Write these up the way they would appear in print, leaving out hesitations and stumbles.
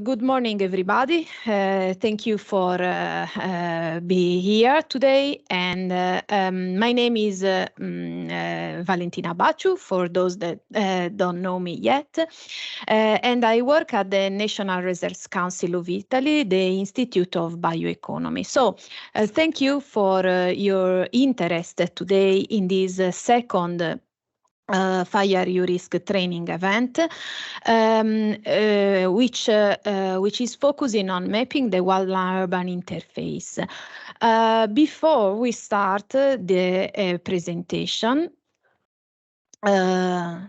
good morning, everybody. Thank you for being here today. And my name is Valentina Baciu, for those that don't know me yet. And I work at the National Research Council of Italy, the Institute of Bioeconomy. So thank you for your interest today in this second FirEUrisk training event, which is focusing on mapping the wildland-urban interface. Before we start the presentation, I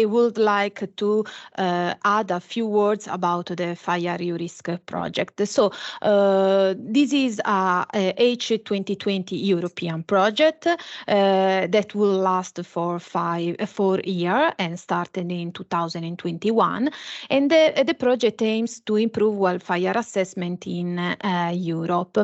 would like to add a few words about the FirEUrisk project. So this is a H2020 European project that will last for 4 years and started in 2021. And the project aims to improve wildfire assessment in Europe.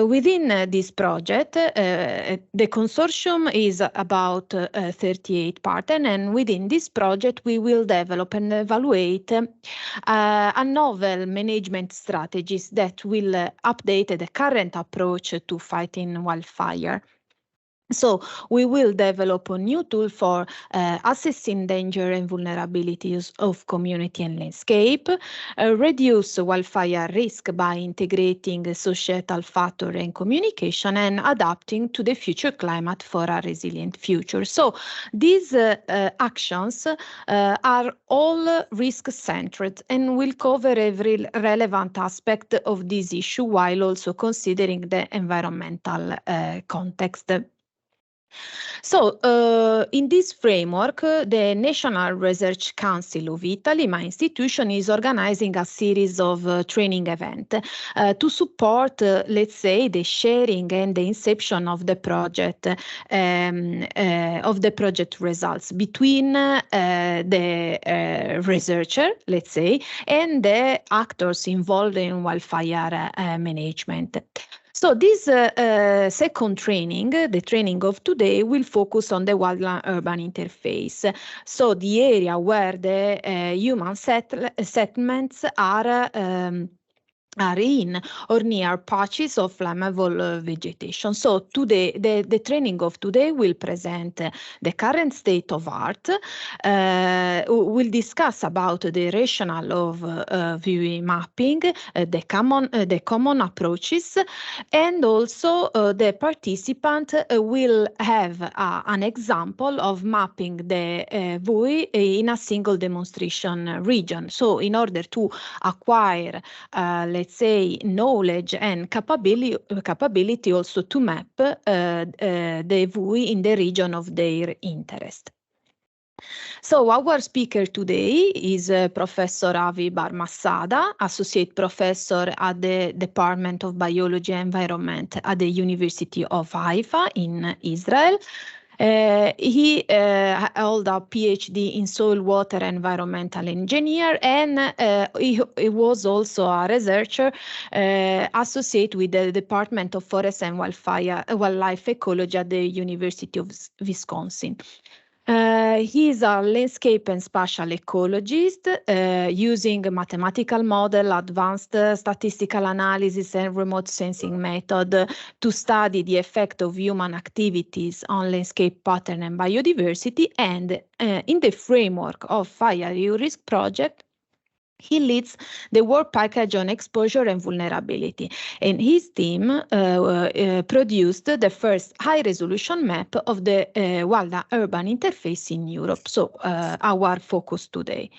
Within this project, the consortium is about 38 partners, and within this project we will develop and evaluate a novel management strategies that will update the current approach to fighting wildfire. So we will develop a new tool for assessing danger and vulnerabilities of community and landscape, reduce wildfire risk by integrating societal factor and communication, and adapting to the future climate for a resilient future. So these actions are all risk-centered and will cover every relevant aspect of this issue while also considering the environmental context. So, in this framework, the National Research Council of Italy, my institution, is organizing a series of training events to support, let's say, the sharing and the inception of the project results between the researcher, let's say, and the actors involved in wildfire management. So this second training, the training of today, will focus on the wildland-urban interface. So the area where the human settlements are in or near patches of flammable vegetation. So today, the training of today will present the current state of art. We'll discuss about the rationale of view mapping, the common approaches, and also the participant will have an example of mapping the VUI in a single demonstration region. So in order to acquire let's say knowledge and capability also to map the VUI in the region of their interest. So our speaker today is Professor Avi Bar-Massada, Associate Professor at the Department of Biology and Environment at the University of Haifa in Israel. He held a PhD in soil, water, environmental engineer, and he was also a researcher associated with the Department of Forest and Wildlife Ecology at the University of Wisconsin. He is a landscape and spatial ecologist using a mathematical model, advanced statistical analysis, and remote sensing method to study the effect of human activities on landscape pattern and biodiversity. And in the framework of FirEUrisk project, he leads the work package on exposure and vulnerability, and his team produced the first high-resolution map of the wildland-urban interface in Europe. So our focus today.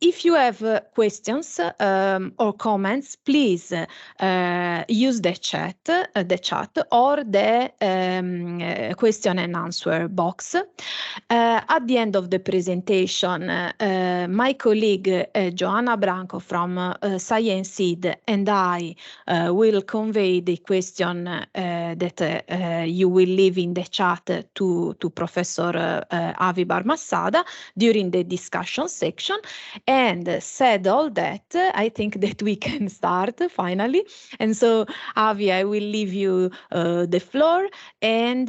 If you have questions or comments, please use the chat or the question and answer box. At the end of the presentation, my colleague Joanna Branco from Science Seed and I will convey the question that you will leave in the chat to Professor Avi Barmassada during the discussion section. And said all that, I think that we can start finally. And so, Avi, I will leave you the floor, and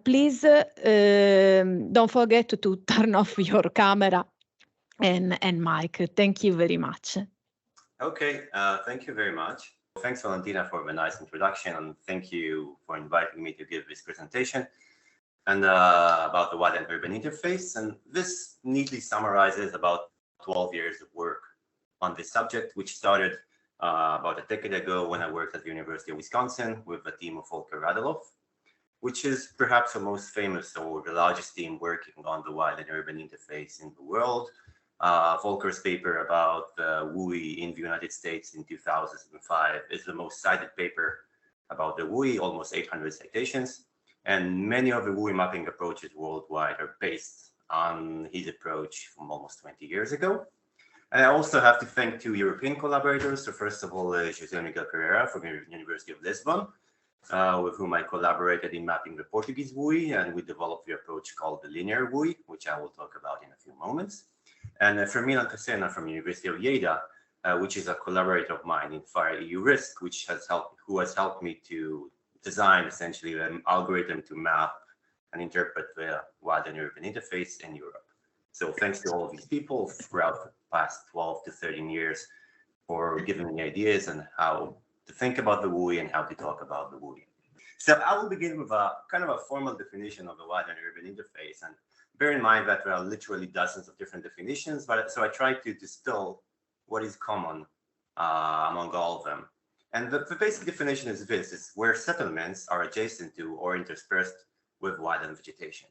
please don't forget to turn off your camera and mic. Thank you very much. Okay, thank you very much. Thanks, Valentina, for the nice introduction, and thank you for inviting me to give this presentation and about the wildland urban interface. And this neatly summarizes about 12 years of work on this subject, which started about a decade ago when I worked at the University of Wisconsin with a team of Volker Radeloff, which is perhaps the most famous or the largest team working on the wildland urban interface in the world. Volker's paper about the WUI in the United States in 2005 is the most cited paper about the WUI, almost 800 citations. And many of the WUI mapping approaches worldwide are based on his approach from almost 20 years ago. And I also have to thank two European collaborators. So first of all, José Miguel Pereira from the University of Lisbon, with whom I collaborated in mapping the Portuguese WUI, and we developed the approach called the linear WUI, which I will talk about in a few moments. And Fermín Alcacena from University of Lleida, which is a collaborator of mine in FirEUrisk, who has helped me to design essentially an algorithm to map and interpret the wildland urban interface in Europe. So thanks to all of these people throughout the past 12 to 13 years for giving me ideas on how to think about the WUI and how to talk about the WUI. So I will begin with a kind of a formal definition of the wildland urban interface. And bear in mind that there are literally dozens of different definitions, so I tried to distill what is common among all of them. And the basic definition is this: is where settlements are adjacent to or interspersed with wildland vegetation.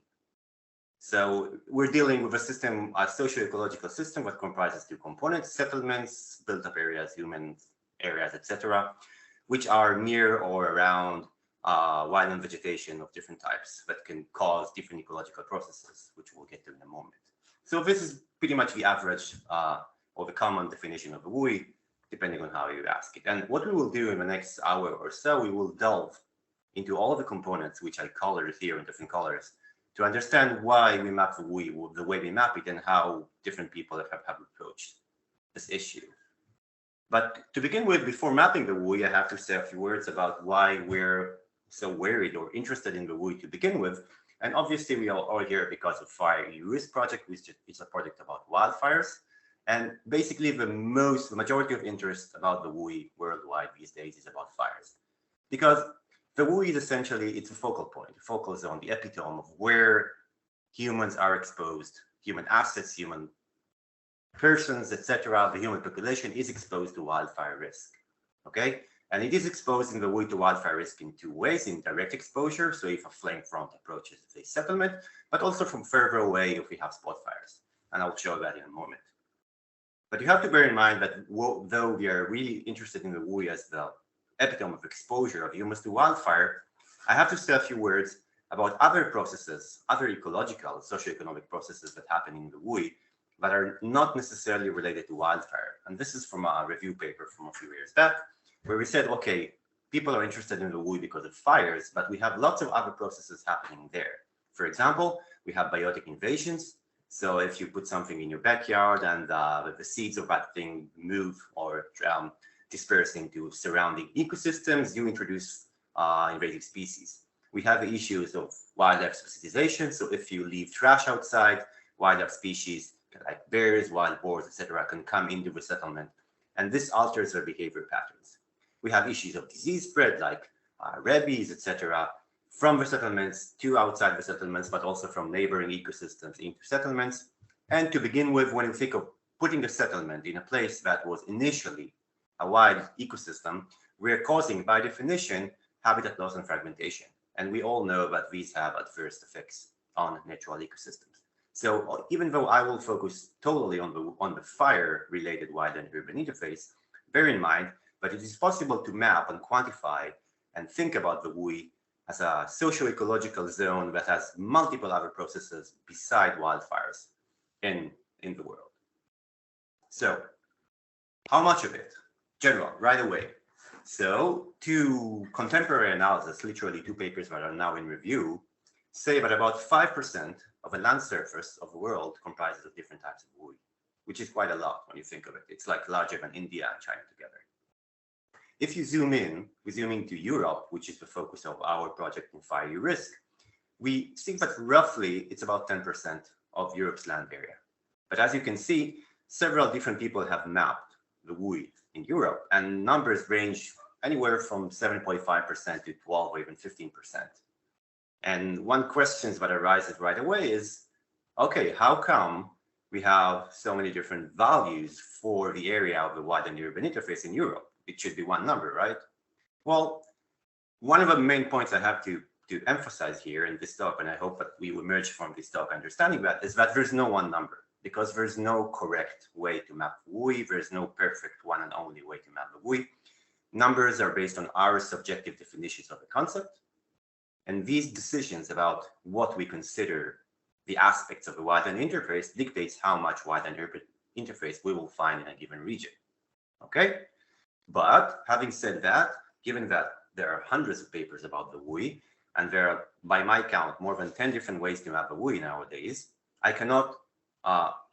So we're dealing with a system, a socio-ecological system that comprises two components: settlements, built-up areas, human areas, etc., which are near or around wildland vegetation of different types that can cause different ecological processes, which we'll get to in a moment. So this is pretty much the average or the common definition of a WUI, depending on how you ask it. And what we will do in the next hour or so, we will delve into all of the components, which I colored here in different colors, to understand why we map the WUI the way we map it and how different people have approached this issue. But to begin with, before mapping the WUI, I have to say a few words about why we're so worried or interested in the WUI to begin with. And obviously, we are all here because of FirEUrisk project, which is a project about wildfires. And basically, the majority of interest about the WUI worldwide these days is about fires. Because the WUI is essentially, it's a focal point, a focal zone, the epitome of where humans are exposed, human assets, human persons, etc., the human population is exposed to wildfire risk, okay? And it is exposed in the WUI to wildfire risk in two ways: in direct exposure, so if a flame front approaches a settlement, but also from further away if we have spot fires. And I'll show that in a moment. But you have to bear in mind that though we are really interested in the WUI as the epitome of exposure of humans to wildfire, I have to say a few words about other processes, other ecological, socioeconomic processes that happen in the WUI that are not necessarily related to wildfire. And this is from a review paper from a few years back, where we said, okay, people are interested in the WUI because of fires, but we have lots of other processes happening there. For example, we have biotic invasions. So if you put something in your backyard and the seeds of that thing move or disperse into surrounding ecosystems, you introduce invasive species. We have the issues of wildlife specialization. So if you leave trash outside, wildlife species like bears, wild boars, etc., can come into the settlement, and this alters their behavior patterns. We have issues of disease spread like rabies, etc., from the settlements to outside the settlements, but also from neighboring ecosystems into settlements. And to begin with, when you think of putting a settlement in a place that was initially a wild ecosystem, we're causing, by definition, habitat loss and fragmentation. And we all know that these have adverse effects on natural ecosystems. So even though I will focus totally on the fire-related wildland urban interface, bear in mind that it is possible to map and quantify and think about the WUI as a socio-ecological zone that has multiple other processes beside wildfires in the world. So how much of it? General, right away. So to contemporary analysis, literally 2 papers that are now in review, say that about 5% of the land surface of the world comprises of different types of WUI, which is quite a lot when you think of it. It's like larger than India and China together. If you zoom in, we zoom into Europe, which is the focus of our project in FirEUrisk, we see that roughly it's about 10% of Europe's land area. But as you can see, several different people have mapped the WUI in Europe, and numbers range anywhere from 7.5% to 12 or even 15%. And one question that arises right away is, okay, how come we have so many different values for the area of the wildland urban interface in Europe? It should be one number, right? Well, one of the main points I have to emphasize here in this talk, and I hope that we will emerge from this talk understanding that, is that there's no one number, because there's no correct way to map WUI. There's no perfect one and only way to map the WUI. Numbers are based on our subjective definitions of the concept. And these decisions about what we consider the aspects of the wildland interface dictates how much wildland urban interface we will find in a given region. Okay? But having said that, given that there are hundreds of papers about the WUI, and there are, by my count, more than 10 different ways to map the WUI nowadays, I cannot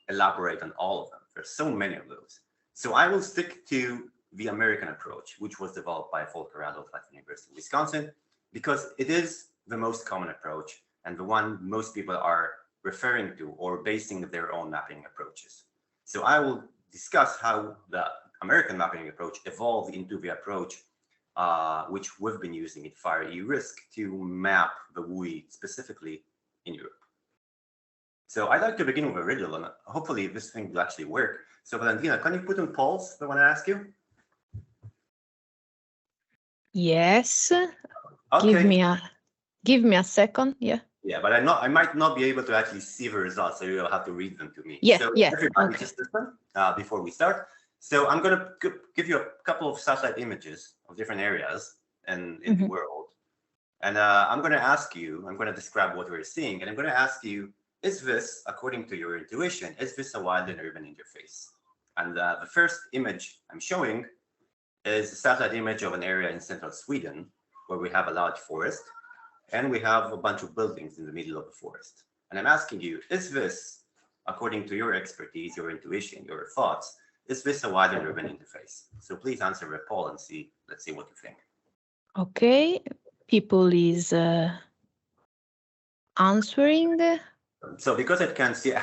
elaborate on all of them. There's so many of those. So I will stick to the American approach, which was developed by Volker Adolf at the University of Wisconsin, because it is the most common approach and the one most people are referring to or basing their own mapping approaches. So I will discuss how the American mapping approach evolved into the approach which we've been using at FirEUrisk to map the WUI specifically in Europe. So I'd like to begin with a riddle, and hopefully this thing will actually work. So Valentina, can you put on pause the one I ask you? Yes. Okay. Give me a second. Yeah. Yeah, but I might not be able to actually see the results, so you'll have to read them to me. Yeah. So Yeah. everybody, Okay. just listen before we start. So I'm going to give you a couple of satellite images of different areas in the world, and I'm going to ask you. I'm going to describe what we're seeing, and I'm going to ask you: is this, according to your intuition, is this a wildland urban interface? And the first image I'm showing is a satellite image of an area in central Sweden where we have a large forest and we have a bunch of buildings in the middle of the forest. And I'm asking you, is this, according to your expertise, your intuition, your thoughts, is this a wildland urban interface? So please answer the poll and see, let's see what you think. Okay, people is answering. So because I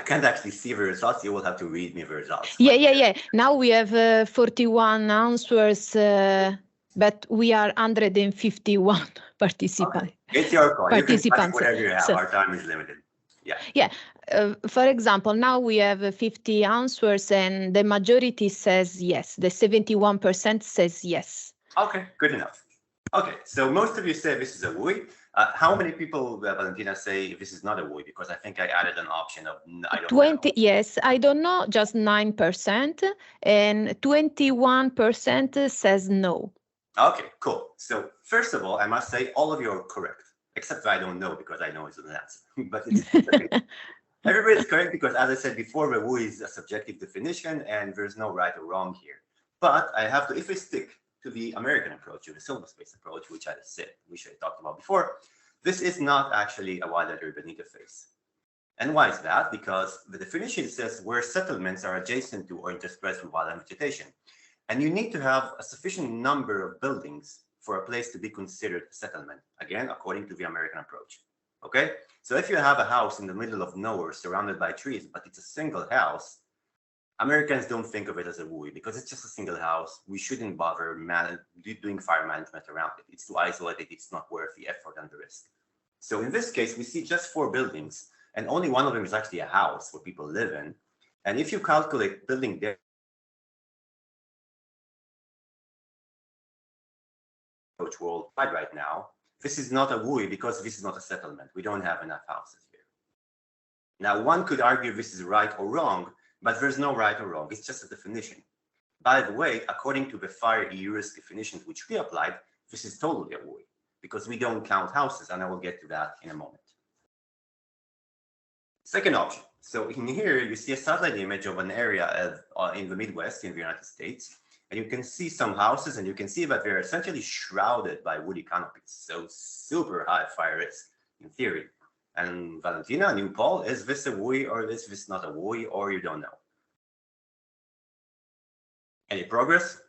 can't actually see the results, you will have to read me the results. Yeah. Now we have 41 answers, but we are 151 participants. Okay. It's your call. Participants. You can whatever you have. So, our time is limited. Yeah. Yeah. For example, now we have 50 answers and the majority says yes. The 71% says yes. Okay, good enough. Okay, so most of you say this is a WUI. How many people, Valentina, say this is not a WUI? Because I think I added an option of I don't 20, know. yes, I don't know, just 9%, and 21% says no. Okay, cool. So first of all, I must say all of you are correct, except I don't know because I know it's an answer. But it's okay. Everybody's correct because, as I said before, the WUI is a subjective definition and there's no right or wrong here. But I have to, if I stick to the American approach, or the silver space approach, which I talked about before, this is not actually a wildland urban interface. And why is that? Because the definition says where settlements are adjacent to or interspersed with wildland vegetation. And you need to have a sufficient number of buildings for a place to be considered a settlement, again, according to the American approach. Okay? So if you have a house in the middle of nowhere surrounded by trees, but it's a single house, Americans don't think of it as a WUI because it's just a single house. We shouldn't bother doing fire management around it. It's too isolated. It's not worth the effort and the risk. So in this case, we see just 4 buildings, and only one of them is actually a house where people live in. And if you calculate building there, worldwide right now, this is not a WUI because this is not a settlement. We don't have enough houses here. Now, one could argue this is right or wrong, but there's no right or wrong. It's just a definition. By the way, according to the FirEUrisk definitions which we applied, this is totally a WUI because we don't count houses, and I will get to that in a moment. Second option. So in here, you see a satellite image of an area in the Midwest in the United States. And you can see some houses, and you can see that they're essentially shrouded by woody canopies. So super high fire risk in theory. And Valentina, new poll, is this a WUI or is this not a WUI, or you don't know? Any progress?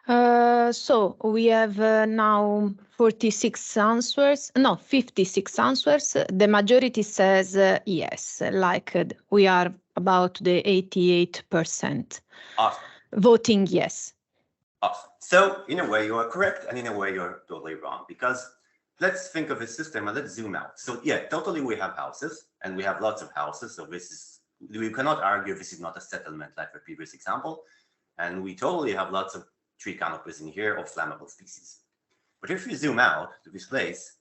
So we have now 46 answers, no, 56 answers. The majority says yes, like we are about the 88%. Awesome. Voting yes. Awesome. So in a way you are correct, and in a way you're totally wrong, because let's think of a system and let's zoom out. So yeah, totally we have houses, and we have lots of houses. So this is, we cannot argue this is not a settlement like the previous example. And we totally have lots of tree canopies in here of flammable species. But if you zoom out to this place,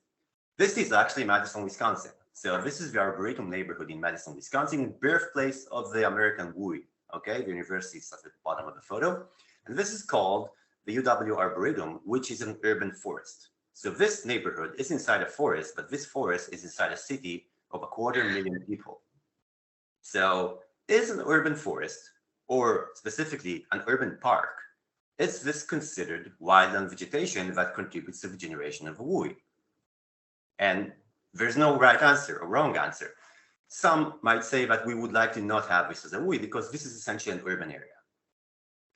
this is actually Madison, Wisconsin. So this is the Arboretum neighborhood in Madison, Wisconsin, birthplace of the American WUI. Okay, the university is at the bottom of the photo. And this is called the UW Arboretum, which is an urban forest. So this neighborhood is inside a forest, but this forest is inside a city of 250,000 people. So is an urban forest, or specifically an urban park, is this considered wildland vegetation that contributes to the generation of a WUI? And there's no right answer or wrong answer. Some might say that we would like to not have this as a WUI because this is essentially an urban area.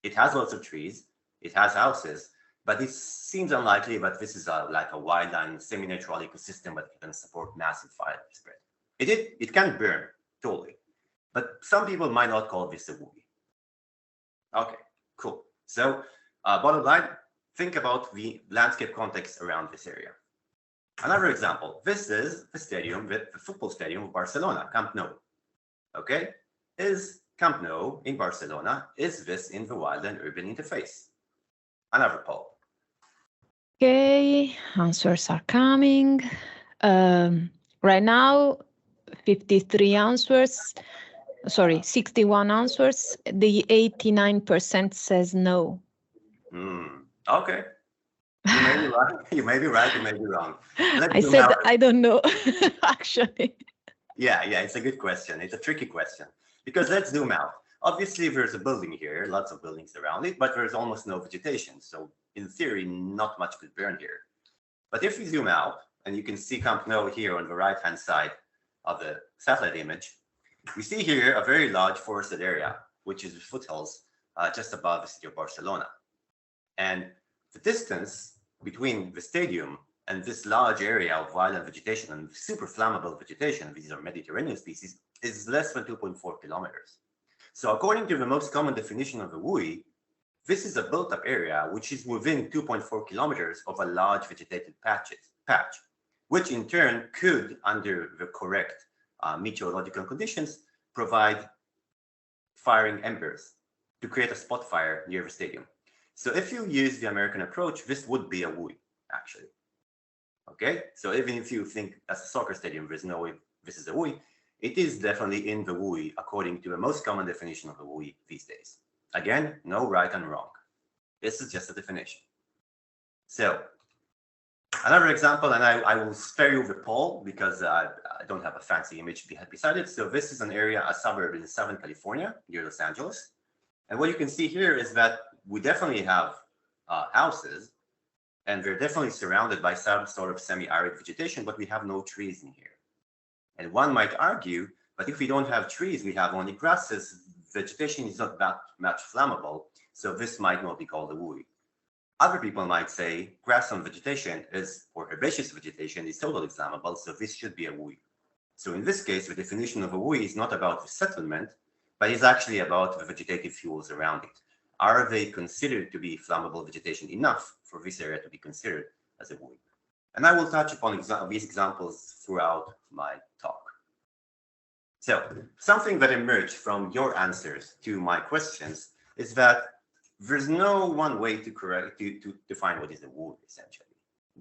It has lots of trees, it has houses, but it seems unlikely that this is like a wildland semi-natural ecosystem that can support massive fire spread. It can burn, totally. But some people might not call this a WUI. Okay, cool. So bottom line, think about the landscape context around this area. Another example, this is the stadium, the football stadium of Barcelona, Camp Nou. Okay, is Camp Nou in Barcelona, is this in the wildland urban interface? Another poll. Okay, answers are coming. Right now, 53 answers. Sorry, 61 answers. The 89% says no. Okay. You may be right. You may be right. You may be wrong. I said I don't know, actually. Yeah, it's a good question. It's a tricky question because let's zoom out. Obviously, there's a building here, lots of buildings around it, but there's almost no vegetation. So in theory, not much could burn here. But if we zoom out, and you can see Camp Nou here on the right-hand side of the satellite image, we see here a very large forested area, which is the foothills just above the city of Barcelona. And the distance between the stadium and this large area of wildland vegetation and super flammable vegetation, these are Mediterranean species, is less than 2.4 kilometers. So according to the most common definition of a WUI, this is a built-up area which is within 2.4 kilometers of a large vegetated patch, which in turn could, under the correct meteorological conditions, provide firing embers to create a spot fire near the stadium. So if you use the American approach, this would be a WUI, actually. Okay, so even if you think as a soccer stadium, there's no way this is a WUI, it is definitely in the WUI according to the most common definition of a WUI these days. Again, no right and wrong. This is just a definition. So another example, and I will spare you the poll because I don't have a fancy image beside it. So this is an area, a suburb in Southern California, near Los Angeles. And what you can see here is that we definitely have houses, and they're definitely surrounded by some sort of semi-arid vegetation, but we have no trees in here. And one might argue, but if we don't have trees, we have only grasses, vegetation is not that much flammable, so this might not be called a WUI. Other people might say grass and vegetation is, or herbaceous vegetation is totally flammable, so this should be a WUI. So in this case, the definition of a WUI is not about the settlement, but is actually about the vegetative fuels around it. Are they considered to be flammable vegetation enough for this area to be considered as a WUI? And I will touch upon these examples throughout my talk. So something that emerged from your answers to my questions is that there's no one way to define what is a WUI, essentially.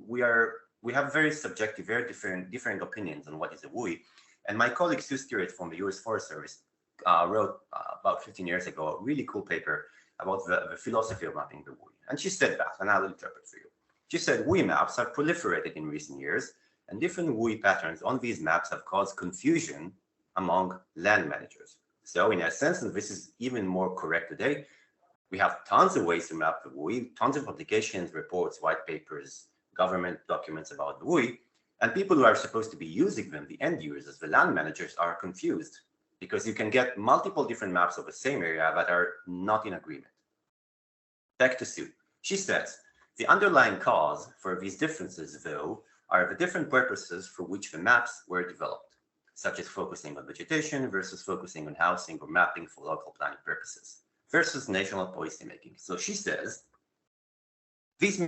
We have very subjective, very different opinions on what is a WUI. And my colleague Sue Stewart from the US Forest Service wrote about 15 years ago a really cool paper about the philosophy of mapping the WUI. And she said that, and I'll interpret for you. She said WUI maps have proliferated in recent years, and different WUI patterns on these maps have caused confusion among land managers. So in essence, and this is even more correct today, we have tons of ways to map the WUI, tons of publications, reports, white papers, government documents about the WUI, and people who are supposed to be using them, the end users, the land managers, are confused because you can get multiple different maps of the same area that are not in agreement. Back to Sue. She says, the underlying cause for these differences, though, are the different purposes for which the maps were developed, such as focusing on vegetation versus focusing on housing or mapping for local planning purposes, versus national policymaking. So she says, these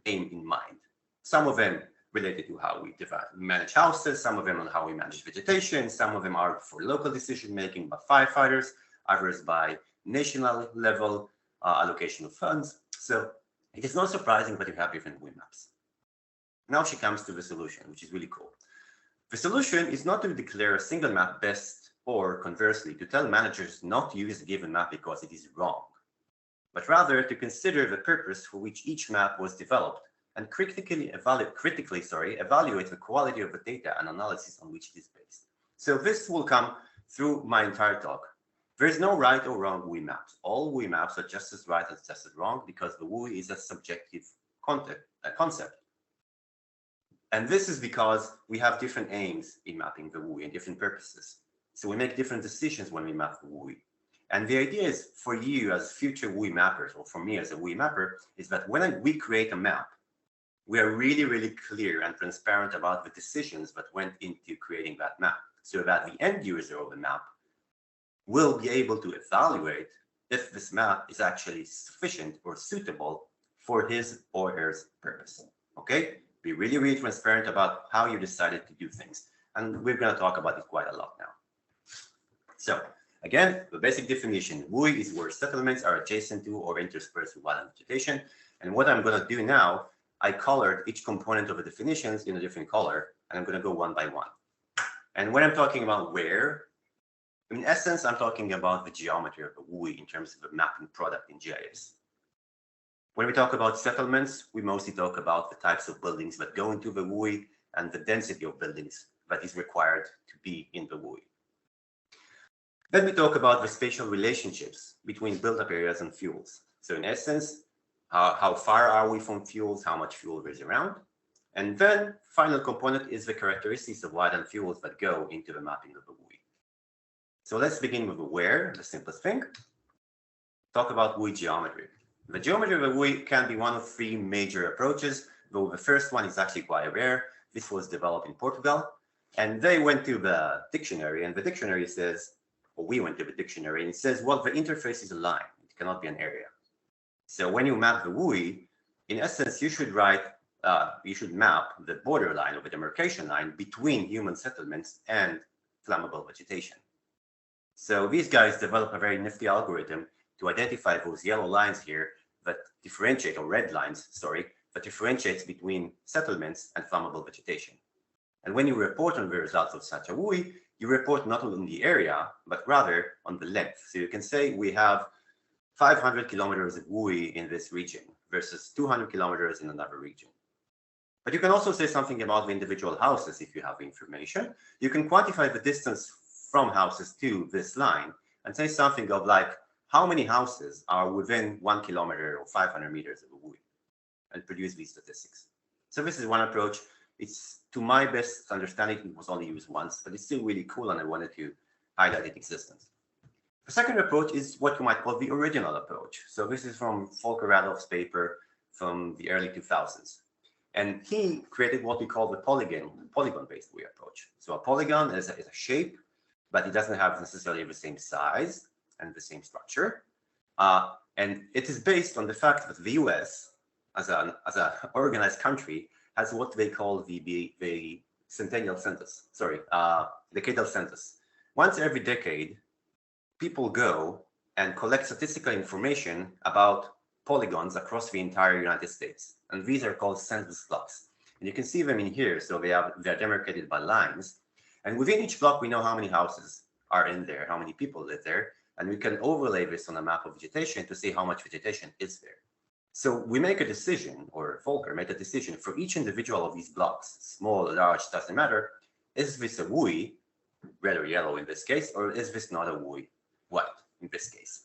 aim in mind. Some of them related to how we manage houses, some of them on how we manage vegetation, some of them are for local decision-making by firefighters, others by national level allocation of funds. So it is not surprising that you have different WUI maps. Now she comes to the solution, which is really cool. The solution is not to declare a single map best, or conversely, to tell managers not to use a given map because it is wrong, but rather to consider the purpose for which each map was developed and critically evaluate the quality of the data and analysis on which it is based. So this will come through my entire talk. There is no right or wrong WUI maps. All WUI maps are just as right as just as wrong because the WUI is a subjective concept. And this is because we have different aims in mapping the WUI and different purposes. So we make different decisions when we map the WUI. And the idea is for you as future WUI mappers, or for me as a WUI mapper, is that when we create a map, we are really, really clear and transparent about the decisions that went into creating that map, so that the end user of the map will be able to evaluate if this map is actually sufficient or suitable for his or her purpose. Okay? Be really, really transparent about how you decided to do things. And we're going to talk about it quite a lot now. So again, the basic definition, WUI is where settlements are adjacent to or interspersed with wildland vegetation. And what I'm going to do now, I colored each component of the definitions in a different color, and I'm going to go one by one. And when I'm talking about where, in essence, I'm talking about the geometry of the WUI in terms of the mapping product in GIS. When we talk about settlements, we mostly talk about the types of buildings that go into the WUI and the density of buildings that is required to be in the WUI. Then we talk about the spatial relationships between built-up areas and fuels. So in essence, how far are we from fuels, how much fuel there is around. And then final component is the characteristics of wildland fuels that go into the mapping of the WUI. So let's begin with the where, the simplest thing. Talk about WUI geometry. The geometry of the WUI can be one of three major approaches, though the first one is actually quite rare. This was developed in Portugal, and they went to the dictionary, and the dictionary says, or we went to the dictionary, and it says, well, the interface is a line. It cannot be an area. So when you map the WUI, in essence, you should map the borderline or the demarcation line between human settlements and flammable vegetation. So these guys develop a very nifty algorithm to identify those yellow lines here that differentiate, or red lines, sorry, that differentiates between settlements and flammable vegetation. And when you report on the results of such a WUI, you report not on the area, but rather on the length. So you can say we have 500 kilometers of WUI in this region versus 200 kilometers in another region. But you can also say something about the individual houses if you have information. You can quantify the distance from houses to this line and say something of like, how many houses are within 1 kilometer or 500 meters of a WUI, and produce these statistics. So this is one approach. It's, to my best understanding, it was only used once, but it's still really cool, and I wanted to highlight its existence. The second approach is what you might call the original approach. So this is from Volker Radolf's paper from the early 2000s. And he created what we call the polygon-based WUI approach. So a polygon is a shape, but it doesn't have necessarily the same size and the same structure. And it is based on the fact that the US, as an organized country, has what they call the centennial census, decadal census. Once every decade, people go and collect statistical information about polygons across the entire United States. And these are called census blocks. And you can see them in here. So they're demarcated by lines. And within each block, we know how many houses are in there, how many people live there. And we can overlay this on a map of vegetation to see how much vegetation is there. So we make a decision, or Volker made a decision for each individual of these blocks, small, large, doesn't matter. Is this a WUI, red or yellow in this case, or is this not a WUI, white in this case?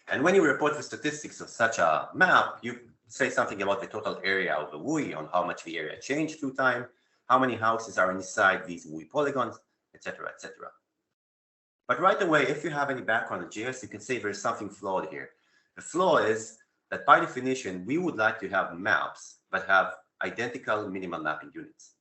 And when you report the statistics of such a map, you say something about the total area of the WUI, on how much the area changed through time, how many houses are inside these WUI polygons, etc., etc. But right away, if you have any background in GIS, you can say there's something flawed here. The flaw is that by definition, we would like to have maps that have identical minimal mapping units.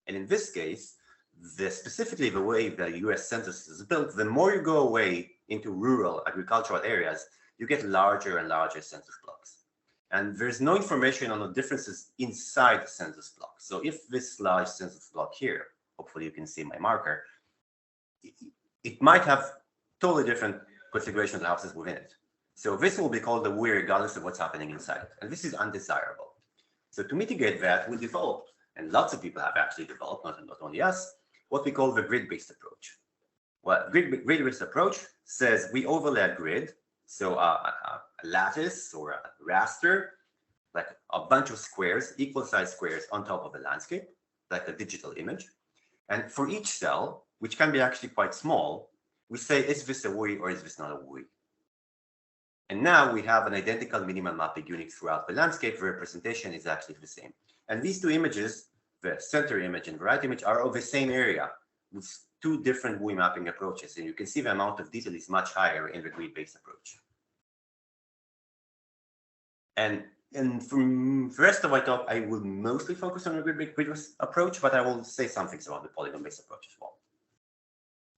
And in this case, specifically the way the US census is built, the more you go away into rural agricultural areas, you get larger and larger census blocks. And there's no information on the differences inside the census block. So if this large census block here, hopefully you can see my marker, it might have totally different configurations of houses within it. So this will be called the WUI regardless of what's happening inside. And this is undesirable. So to mitigate that, we developed, and lots of people have actually developed, not only us, what we call the grid-based approach. Well, grid-based approach says we overlay a grid, so a lattice or a raster, like a bunch of squares, equal size squares on top of a landscape, like a digital image. And for each cell, which can be actually quite small, we say, is this a WUI or is this not a WUI? And now we have an identical minimal mapping unit throughout the landscape. The representation is actually the same. And these two images, the center image and the right image, are of the same area with two different WUI mapping approaches. And you can see the amount of detail is much higher in the grid-based approach. And from the rest of my talk, I will mostly focus on the grid-based approach, but I will say some things about the polygon-based approach as well.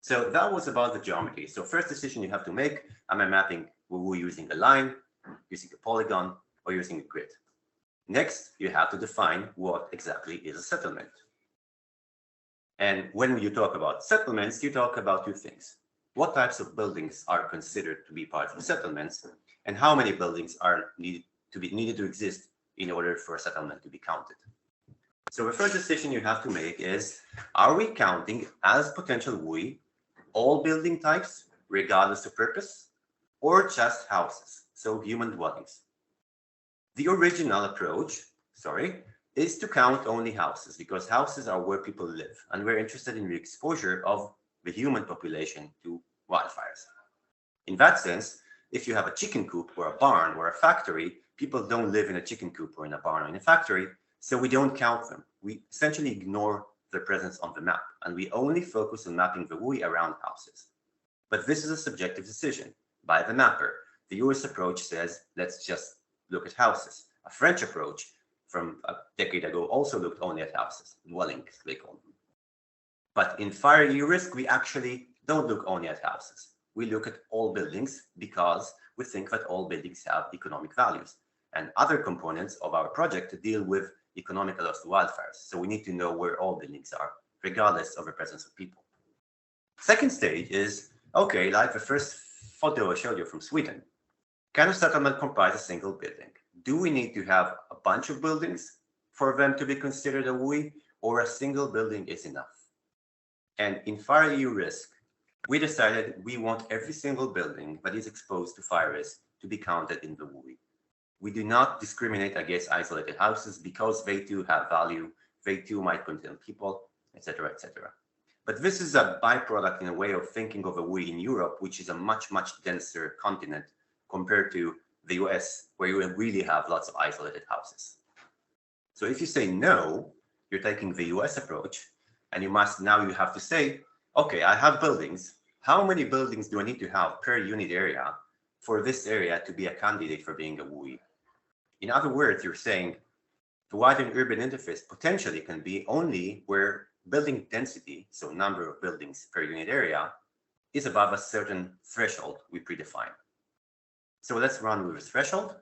So that was about the geometry. So first decision you have to make, am I mapping WUI using a line, using a polygon, or using a grid? Next, you have to define what exactly is a settlement. And when you talk about settlements, you talk about two things. What types of buildings are considered to be part of settlements, and how many buildings are needed to exist in order for a settlement to be counted. So the first decision you have to make is, are we counting as potential WUI all building types, regardless of purpose, or just houses, so human dwellings? The original approach, is to count only houses, because houses are where people live, and we're interested in the exposure of the human population to wildfires. In that sense, if you have a chicken coop or a barn or a factory, people don't live in a chicken coop or in a barn or in a factory, so we don't count them. We essentially ignore their presence on the map, and we only focus on mapping the WUI around houses. But this is a subjective decision by the mapper. The US approach says, let's just look at houses. A French approach from a decade ago also looked only at houses, dwellings, they call them. But in FirEUrisk, we actually don't look only at houses. We look at all buildings because we think that all buildings have economic values. And other components of our project deal with economic loss to wildfires. So we need to know where all buildings are, regardless of the presence of people. Second stage is, okay, like the first photo I showed you from Sweden. Can a settlement comprise a single building? Do we need to have a bunch of buildings for them to be considered a WUI, or a single building is enough? And in FirEUrisk, we decided we want every single building that is exposed to fire risk to be counted in the WUI. We do not discriminate against isolated houses because they too have value, they too might contain people, etc., etc. But this is a byproduct in a way of thinking of a WUI in Europe, which is a much, much denser continent compared to the US, where you really have lots of isolated houses. So if you say no, you're taking the US approach, and you have to say, okay, I have buildings. How many buildings do I need to have per unit area for this area to be a candidate for being a WUI? In other words, you're saying the widen urban interface potentially can be only where building density, so number of buildings per unit area, is above a certain threshold we predefine. So let's run with this threshold.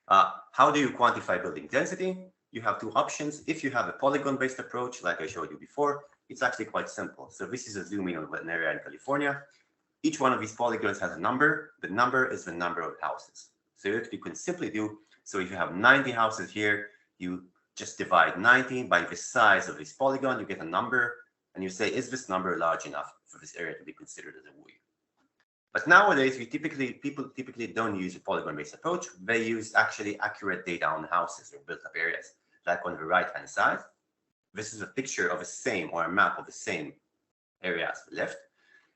How do you quantify building density? You have two options. If you have a polygon-based approach, like I showed you before, it's actually quite simple. So this is a zoom in on an area in California. Each one of these polygons has a number. The number is the number of houses. So you can simply do, so if you have 90 houses here, you just divide 90 by the size of this polygon, you get a number, and you say, is this number large enough for this area to be considered as a WUI? But nowadays, people typically don't use a polygon-based approach. They use actually accurate data on houses or built-up areas. Like on the right-hand side, this is a picture of the same, or a map of the same area as the left.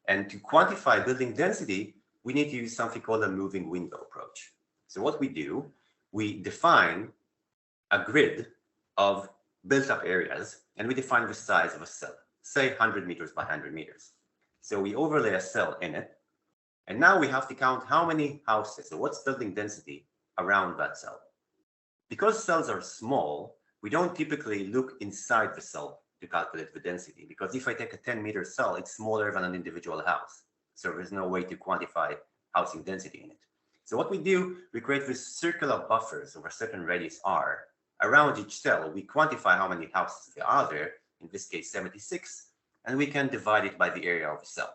And to quantify building density, we need to use something called a moving window approach. So what we do, we define a grid of built-up areas, and we define the size of a cell, say 100 meters by 100 meters. So we overlay a cell in it, and now we have to count how many houses, or what's building density around that cell. Because cells are small, we don't typically look inside the cell to calculate the density, because if I take a 10-meter cell, it's smaller than an individual house. So there's no way to quantify housing density in it. So what we do, we create these circular buffers over a certain radius r. Around each cell, we quantify how many houses there are there, in this case 76, and we can divide it by the area of the cell,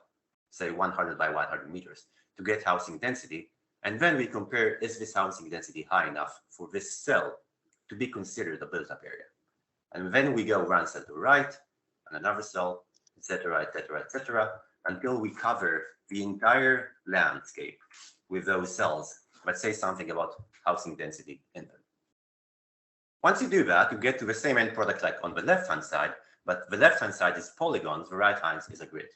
say 100 by 100 meters, to get housing density. And then we compare, is this housing density high enough for this cell to be considered a built-up area? And then we go one cell to the right, and another cell, etc., etc., etc., until we cover the entire landscape with those cells, but say something about housing density in them. Once you do that, you get to the same end product like on the left-hand side, but the left-hand side is polygons, the right-hand is a grid.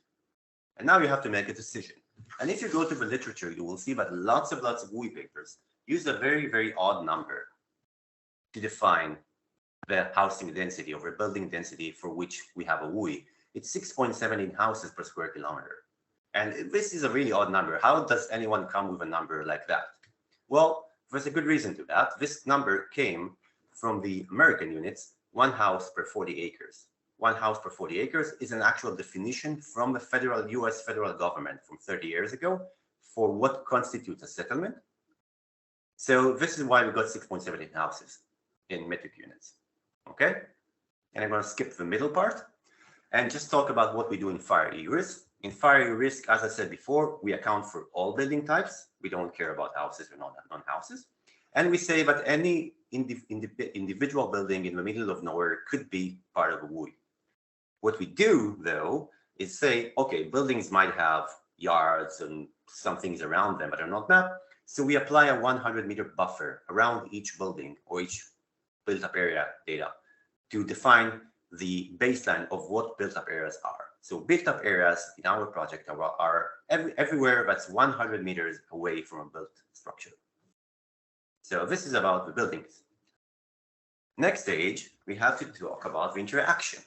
And now you have to make a decision. And if you go to the literature, you will see that lots of WUI papers use a very, very odd number to define the housing density or the building density for which we have a WUI. It's 6.17 houses per square kilometer. And this is a really odd number. How does anyone come with a number like that? Well, there's a good reason to that. This number came from the American units, 1 house per 40 acres. 1 house per 40 acres is an actual definition from the US federal government from 30 years ago for what constitutes a settlement. So this is why we got 6.78 houses in metric units. Okay? And I'm going to skip the middle part and just talk about what we do in FirEUrisk. In FirEUrisk, as I said before, we account for all building types. We don't care about houses or non-houses. And we say that any individual building in the middle of nowhere could be part of a WUI. What we do, though, is say, okay, buildings might have yards and some things around them that are not mapped. So we apply a 100-meter buffer around each building or each built-up area data to define the baseline of what built-up areas are. So built-up areas in our project are everywhere that's 100 meters away from a built structure. So this is about the buildings. Next stage, we have to talk about the interaction,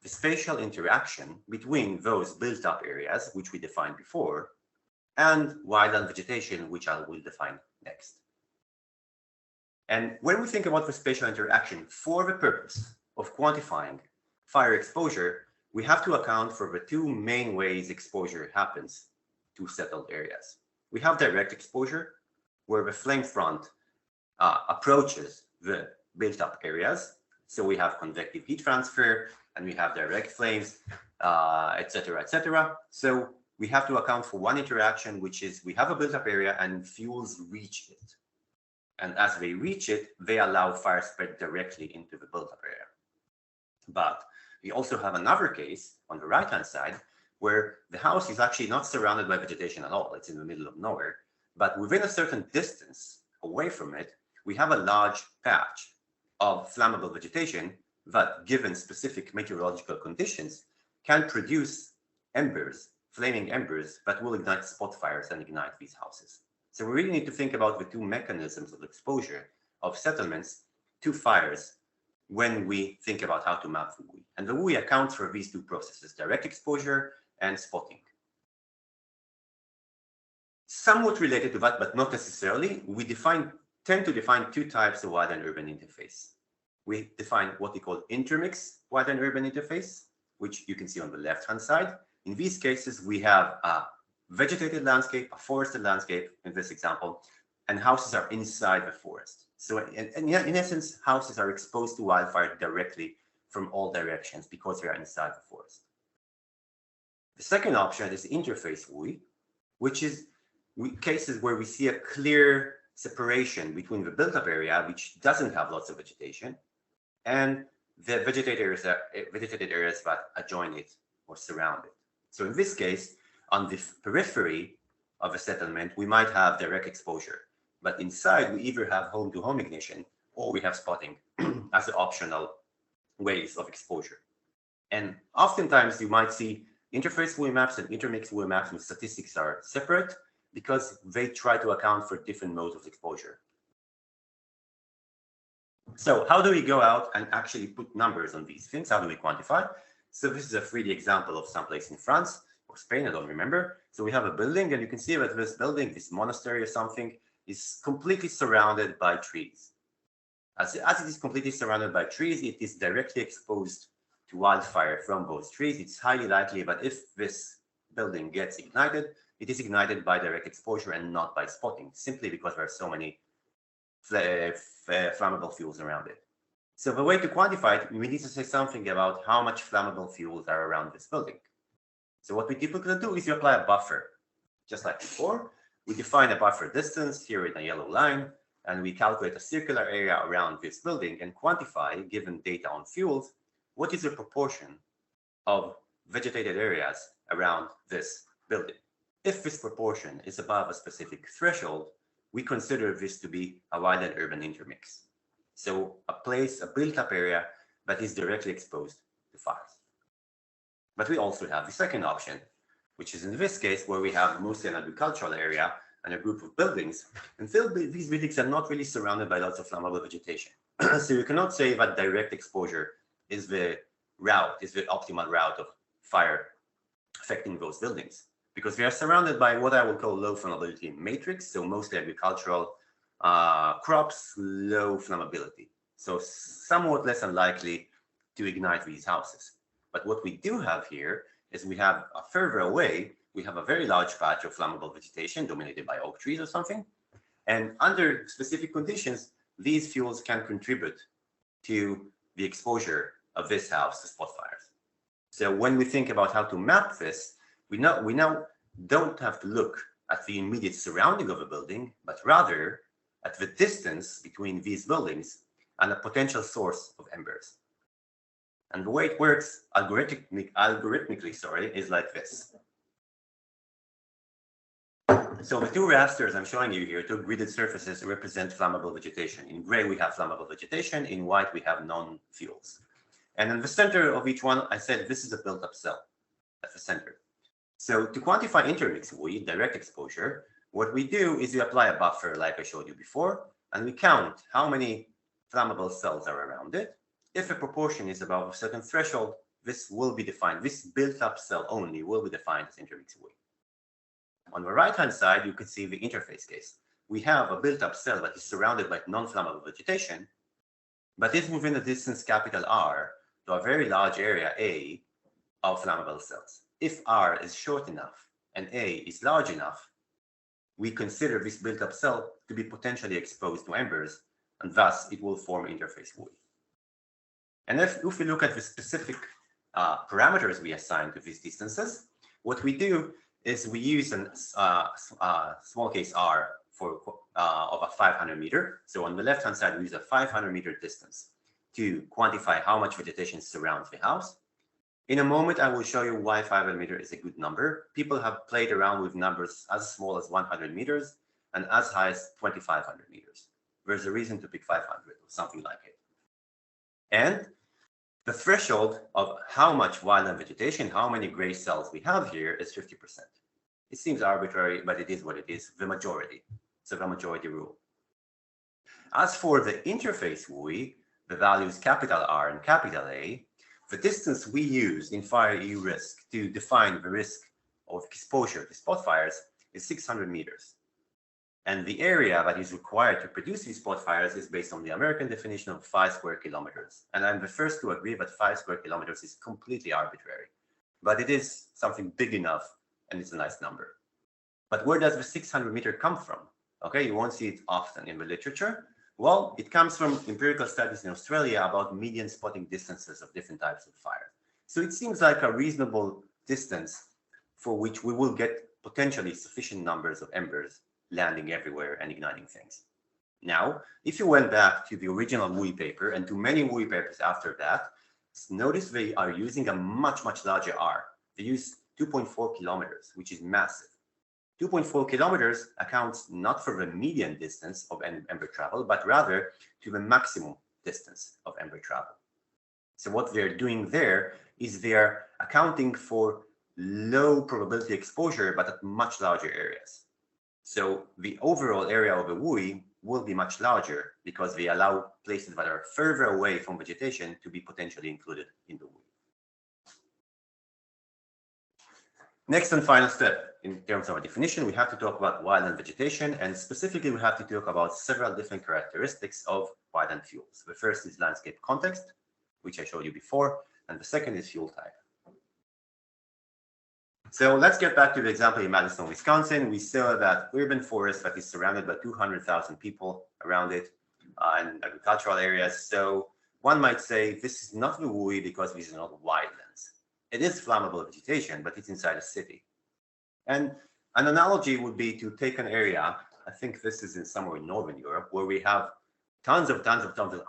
the spatial interaction between those built-up areas, which we defined before, and wildland vegetation, which I will define next. And when we think about the spatial interaction for the purpose of quantifying fire exposure, we have to account for the 2 main ways exposure happens to settled areas. We have direct exposure, where the flame front approaches the built-up areas. So we have convective heat transfer, and we have direct flames, etc., etc. So we have to account for one interaction, which is we have a built-up area and fuels reach it. And as they reach it, they allow fire spread directly into the built-up area. But we also have another case on the right-hand side where the house is actually not surrounded by vegetation at all. It's in the middle of nowhere. But within a certain distance away from it, we have a large patch of flammable vegetation that, given specific meteorological conditions, can produce embers, flaming embers that will ignite spot fires and ignite these houses. So we really need to think about the 2 mechanisms of exposure of settlements to fires when we think about how to map the WUI. And the WUI accounts for these 2 processes, direct exposure and spotting. Somewhat related to that, but not necessarily, we tend to define 2 types of wildland urban interface. We define what we call intermix wildland urban interface, which you can see on the left-hand side. In these cases, we have a vegetated landscape, a forested landscape in this example, and houses are inside the forest. So in essence, houses are exposed to wildfire directly from all directions because they are inside the forest. The second option is interface WUI, which is cases where we see a clear separation between the built-up area, which doesn't have lots of vegetation, and the vegetated areas that adjoin it or surround it. So in this case, on the periphery, of a settlement, we might have direct exposure. But inside, we either have home-to-home ignition or we have spotting as the optional ways of exposure. And oftentimes, you might see interface WUI maps and intermix WUI maps with statistics are separate because they try to account for different modes of exposure. So how do we go out and actually put numbers on these things? How do we quantify? So this is a 3D example of someplace in France or Spain, I don't remember. So we have a building, and you can see that this building, this monastery or something, is completely surrounded by trees. As it is completely surrounded by trees, it is directly exposed to wildfire from those trees. It's highly likely that if this building gets ignited, it is ignited by direct exposure and not by spotting, simply because there are so many flammable fuels around it. So the way to quantify it, we need to say something about how much flammable fuels are around this building. So what we typically do is you apply a buffer. Just like before, we define a buffer distance here in a yellow line, and we calculate a circular area around this building and quantify, given data on fuels, what is the proportion of vegetated areas around this building. If this proportion is above a specific threshold, we consider this to be a wildland urban intermix. So a built-up area that is directly exposed to fires. But we also have the second option, which is in this case where we have mostly an agricultural area and a group of buildings. And these buildings are not really surrounded by lots of flammable vegetation. So you cannot say that direct exposure is the optimal route of fire affecting those buildings, because we are surrounded by what I would call low flammability matrix, so mostly agricultural crops, low flammability, so somewhat less unlikely to ignite these houses. But what we do have here is we have further away, we have a very large patch of flammable vegetation dominated by oak trees or something, and under specific conditions, these fuels can contribute to the exposure of this house to spot fires. So when we think about how to map this, we now don't have to look at the immediate surrounding of a building, but rather at the distance between these buildings and a potential source of embers. And the way it works algorithmically, is like this. So the two rasters I'm showing you here, two gridded surfaces, represent flammable vegetation. In gray, we have flammable vegetation. In white, we have non-fuels. And in the center of each one, I said this is a built-up cell at the center. So to quantify intermix WUI, direct exposure, what we do is we apply a buffer like I showed you before, and we count how many flammable cells are around it. If a proportion is above a certain threshold, this will be defined. This built-up cell only will be defined as intermix WUI. On the right-hand side, you can see the interface case. We have a built-up cell that is surrounded by non-flammable vegetation, but is within a distance capital R to a very large area A of flammable cells. If R is short enough and A is large enough, we consider this built-up cell to be potentially exposed to embers, and thus it will form interface WUI. And if we look at the specific parameters we assign to these distances, what we do is we use a small case R of a 500 meter. So on the left-hand side, we use a 500-meter distance to quantify how much vegetation surrounds the house. In a moment, I will show you why 500 meters is a good number. People have played around with numbers as small as 100 meters and as high as 2,500 meters. There's a reason to pick 500 or something like it. And the threshold of how much wildland vegetation, how many gray cells we have here is 50%. It seems arbitrary, but it is what it is, the majority. So the majority rule. As for the interface WUI, the values capital R and capital A, the distance we use in FirEUrisk to define the risk of exposure to spot fires is 600 meters. And the area that is required to produce these spot fires is based on the American definition of 5 square kilometers. And I'm the first to agree that 5 square kilometers is completely arbitrary. But it is something big enough, and it's a nice number. But where does the 600 meter come from? Okay, you won't see it often in the literature. Well, it comes from empirical studies in Australia about median spotting distances of different types of fire. So it seems like a reasonable distance for which we will get potentially sufficient numbers of embers landing everywhere and igniting things. Now, if you went back to the original WUI paper and to many WUI papers after that, notice they are using a much, much larger R. They use 2.4 kilometers, which is massive. 2.4 kilometers accounts not for the median distance of ember travel, but rather to the maximum distance of ember travel. So what they're doing there is they're accounting for low probability exposure, but at much larger areas. So the overall area of a WUI will be much larger because they allow places that are further away from vegetation to be potentially included in the WUI. Next and final step in terms of a definition, we have to talk about wildland vegetation, and specifically we have to talk about several different characteristics of wildland fuels. The first is landscape context, which I showed you before, and the second is fuel type. So let's get back to the example in Madison, Wisconsin. We saw that urban forest that is surrounded by 200,000 people around it and agricultural areas. So one might say this is not the WUI because these are not wildlands. It is flammable vegetation, but it's inside a city. And an analogy would be to take an area, I think this is in somewhere in Northern Europe, where we have tons of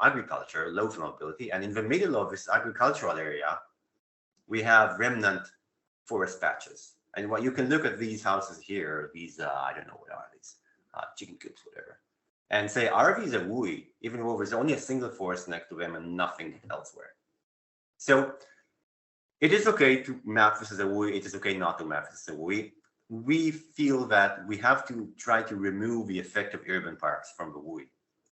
agriculture, low flammability, and in the middle of this agricultural area, we have remnant forest patches. And what you can look at these houses here, these, I don't know what are these, chicken coops, whatever, and say, are these a WUI, even though there's only a single forest next to them and nothing elsewhere? So it is okay to map this as a WUI. It is okay not to map this as a WUI. We feel that we have to try to remove the effect of urban parks from the WUI.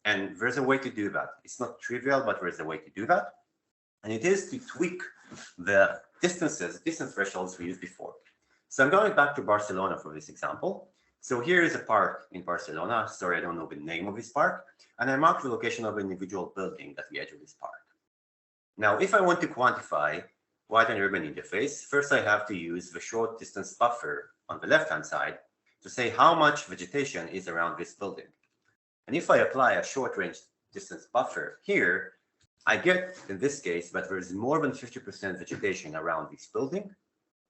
And there's a way to do that. It's not trivial, but there's a way to do that. And it is to tweak the distance thresholds we used before. So I'm going back to Barcelona for this example. So here is a park in Barcelona. Sorry, I don't know the name of this park. And I marked the location of an individual building at the edge of this park. Now, if I want to quantify wildland urban interface, first I have to use the short distance buffer on the left-hand side to say how much vegetation is around this building. And if I apply a short range distance buffer here, I get, in this case, that there is more than 50% vegetation around this building.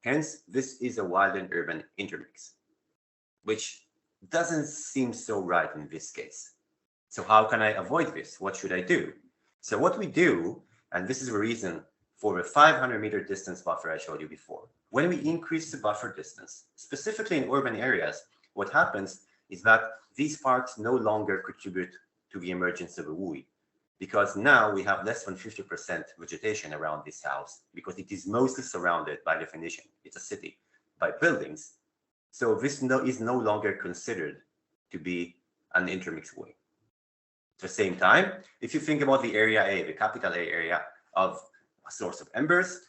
Hence, this is a wildland urban intermix, which doesn't seem so right in this case. So how can I avoid this? What should I do? So what we do, and this is the reason for the 500-meter distance buffer I showed you before. When we increase the buffer distance, specifically in urban areas, what happens is that these parks no longer contribute to the emergence of a WUI, because now we have less than 50% vegetation around this house, because it is mostly surrounded, by definition, it's a city, by buildings. So this is no longer considered to be an intermixed WUI. At the same time, if you think about the area A, the capital A area of a source of embers,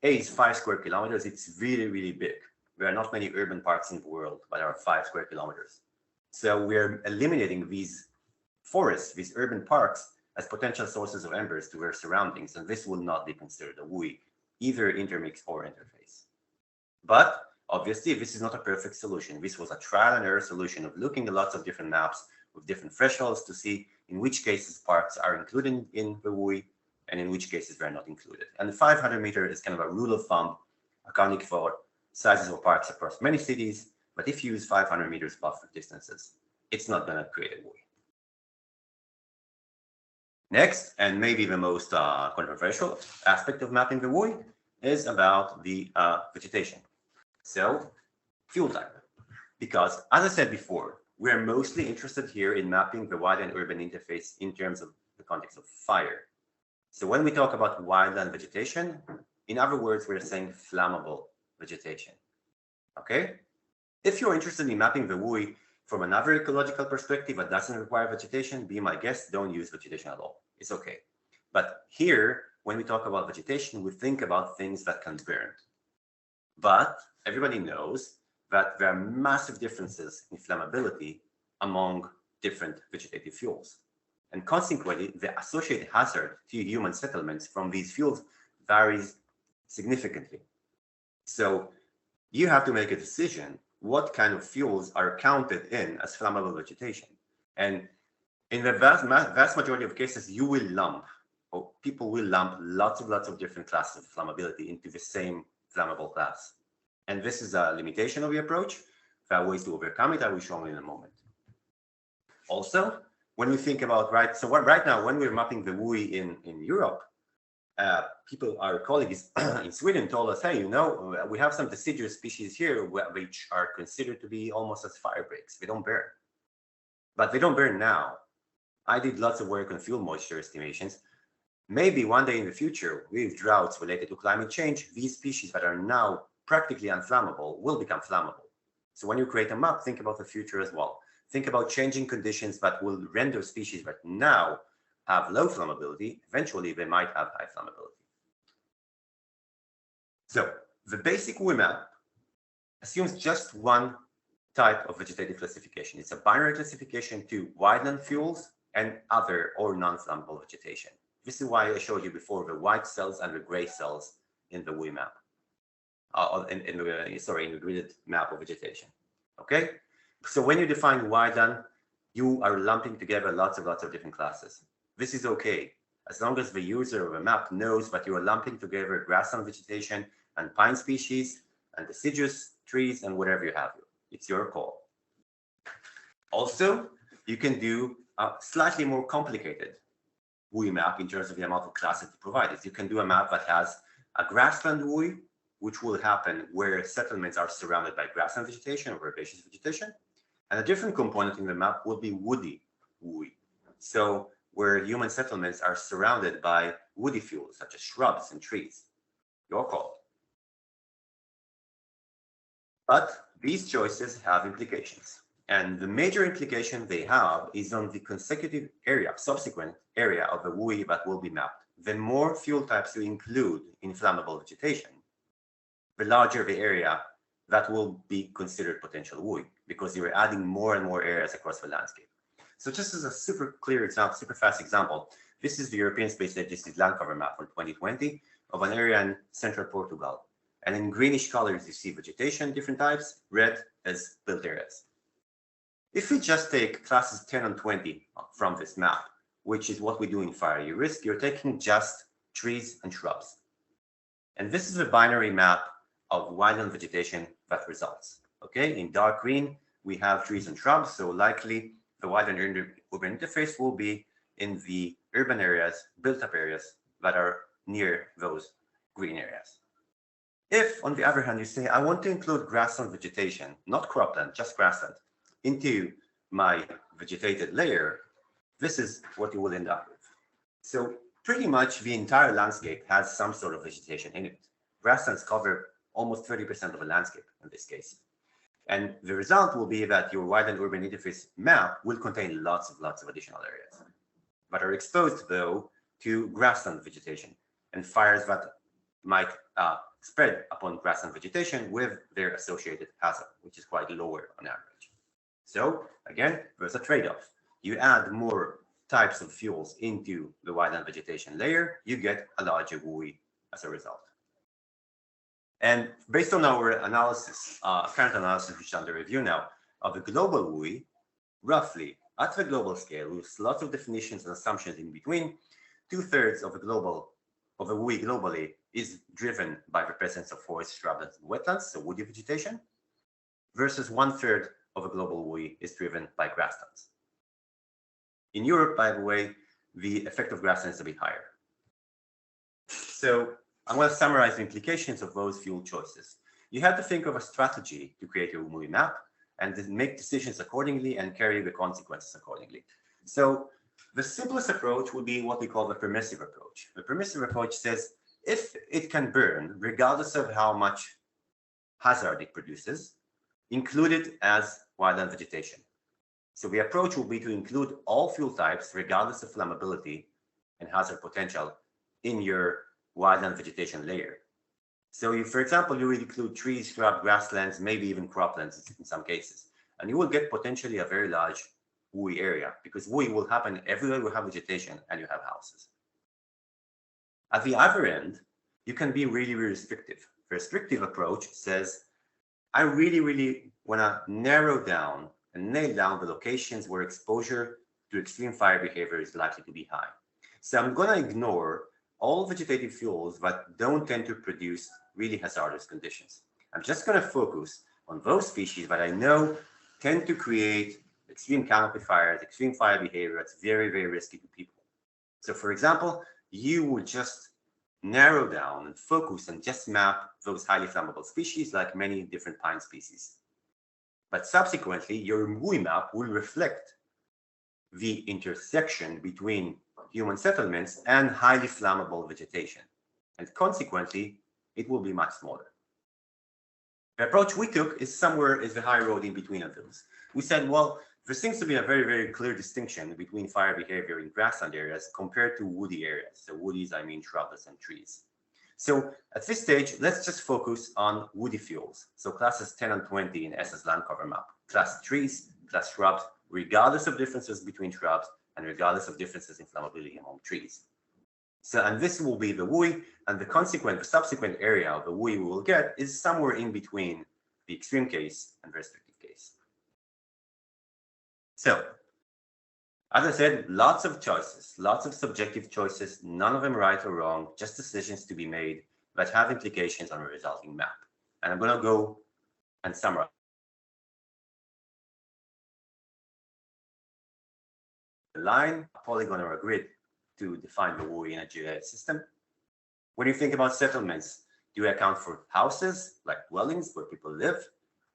A is 5 square kilometers. It's really, really big. There are not many urban parks in the world, but there are 5 square kilometers. So we're eliminating these forests, these urban parks, as potential sources of embers to their surroundings, and this will not be considered a WUI, either intermix or interface. But obviously, this is not a perfect solution. This was a trial and error solution of looking at lots of different maps with different thresholds to see in which cases parks are included in the WUI and in which cases they're not included. And the 500 meter is kind of a rule of thumb accounting for sizes of parks across many cities. But if you use 500 meters buffer distances, it's not going to create a WUI. Next, and maybe the most controversial aspect of mapping the WUI is about the vegetation. So, fuel type. Because, as I said before, we are mostly interested here in mapping the wildland urban interface in terms of the context of fire. So when we talk about wildland vegetation, in other words, we're saying flammable vegetation. Okay? If you're interested in mapping the WUI from another ecological perspective that doesn't require vegetation, be my guest, don't use vegetation at all. It's okay. But here, when we talk about vegetation, we think about things that can burn. But everybody knows that there are massive differences in flammability among different vegetative fuels. And consequently, the associated hazard to human settlements from these fuels varies significantly. So you have to make a decision what kind of fuels are counted in as flammable vegetation. And in the vast majority of cases, you will lump, or people will lump lots of different classes of flammability into the same flammable class. And this is a limitation of the approach. There are ways to overcome it. I will show you in a moment. Also, when we think about, right now, when we're mapping the WUI in Europe, our colleagues in Sweden told us, hey, you know, we have some deciduous species here which are considered to be almost as fire breaks. They don't burn. But they don't burn now. I did lots of work on fuel moisture estimations. Maybe one day in the future, with droughts related to climate change, these species that are now practically unflammable will become flammable. So when you create a map, think about the future as well. Think about changing conditions that will render species that now have low flammability. Eventually, they might have high flammability. So the basic WUI map assumes just one type of vegetative classification. It's a binary classification to wildland fuels and other or non-flammable vegetation. This is why I showed you before the white cells and the gray cells in the WUI map, in the gridded map of vegetation. Okay, so when you define wildland, you are lumping together lots of different classes. This is okay, as long as the user of a map knows that you are lumping together grassland vegetation and pine species and deciduous trees and whatever you have. It's your call. Also, you can do a slightly more complicated WUI map in terms of the amount of classes to provide it. You can do a map that has a grassland WUI, which will happen where settlements are surrounded by grassland vegetation or herbaceous vegetation. And a different component in the map will be woody WUI. So where human settlements are surrounded by woody fuels, such as shrubs and trees. Your call. But these choices have implications. And the major implication they have is on the consecutive area, subsequent area of the WUI that will be mapped. The more fuel types you include in flammable vegetation, the larger the area that will be considered potential WUI, because you're adding more and more areas across the landscape. So just as a super clear example, super fast example, this is the European Space Agency's land cover map for 2020 of an area in central Portugal. And in greenish colors, you see vegetation, different types, red as built areas. If we just take classes 10 and 20 from this map, which is what we do in FirEUrisk, you're taking just trees and shrubs. And this is a binary map of wildland vegetation that results. Okay, in dark green, we have trees and shrubs, so likely the wildland urban interface will be in the urban areas, built-up areas that are near those green areas. If, on the other hand, you say, I want to include grassland vegetation, not cropland, just grassland, into my vegetated layer, this is what you will end up with. So pretty much the entire landscape has some sort of vegetation in it. Grasslands cover almost 30% of the landscape in this case. And the result will be that your wildland urban interface map will contain lots of additional areas that are exposed, though, to grassland vegetation and fires that might spread upon grassland vegetation with their associated hazard, which is quite lower on average. So again, there's a trade-off. You add more types of fuels into the wildland vegetation layer, you get a larger WUI as a result. And based on our analysis, current analysis, which is under review now, of the global WUI, roughly at the global scale, with lots of definitions and assumptions in between, 2/3 of the WUI globally is driven by the presence of forest, shrublands, and wetlands, so woody vegetation, versus 1/3 of the global WUI is driven by grasslands. In Europe, by the way, the effect of grasslands is a bit higher. So I'm going to summarize the implications of those fuel choices. You have to think of a strategy to create your WUI map and then make decisions accordingly and carry the consequences accordingly. So the simplest approach would be what we call the permissive approach. The permissive approach says if it can burn, regardless of how much hazard it produces, include it as wildland vegetation. So the approach will be to include all fuel types, regardless of flammability and hazard potential, in your wildland vegetation layer. So you, for example, you will include trees, shrub, grasslands, maybe even croplands in some cases, and you will get potentially a very large WUI area, because WUI will happen everywhere we have vegetation and you have houses. At the other end, you can be really restrictive. The restrictive approach says, I really want to narrow down and nail down the locations where exposure to extreme fire behavior is likely to be high. So I'm going to ignore all vegetative fuels that don't tend to produce really hazardous conditions. I'm just going to focus on those species that I know tend to create extreme canopy fires, extreme fire behavior that's very risky to people. So for example, you would just narrow down and focus and just map those highly flammable species like many different pine species. But subsequently, your WUI map will reflect the intersection between human settlements and highly flammable vegetation. And consequently, it will be much smaller. The approach we took is the high road in between of those. We said, well, there seems to be a very, very clear distinction between fire behavior in grassland areas compared to woody areas. So woodies, I mean shrubs and trees. So at this stage, let's just focus on woody fuels. So classes 10 and 20 in SS land cover map. Class trees, class shrubs, regardless of differences between shrubs and regardless of differences in flammability among trees. So, and this will be the WUI, and the subsequent area of the WUI we will get is somewhere in between the extreme case and the restrictive case. So, as I said, lots of choices, lots of subjective choices, none of them right or wrong, just decisions to be made that have implications on the resulting map. And I'm going to go and summarize. A line, a polygon, or a grid to define the WUI in a GIS system. When you think about settlements, do you account for houses, like dwellings where people live,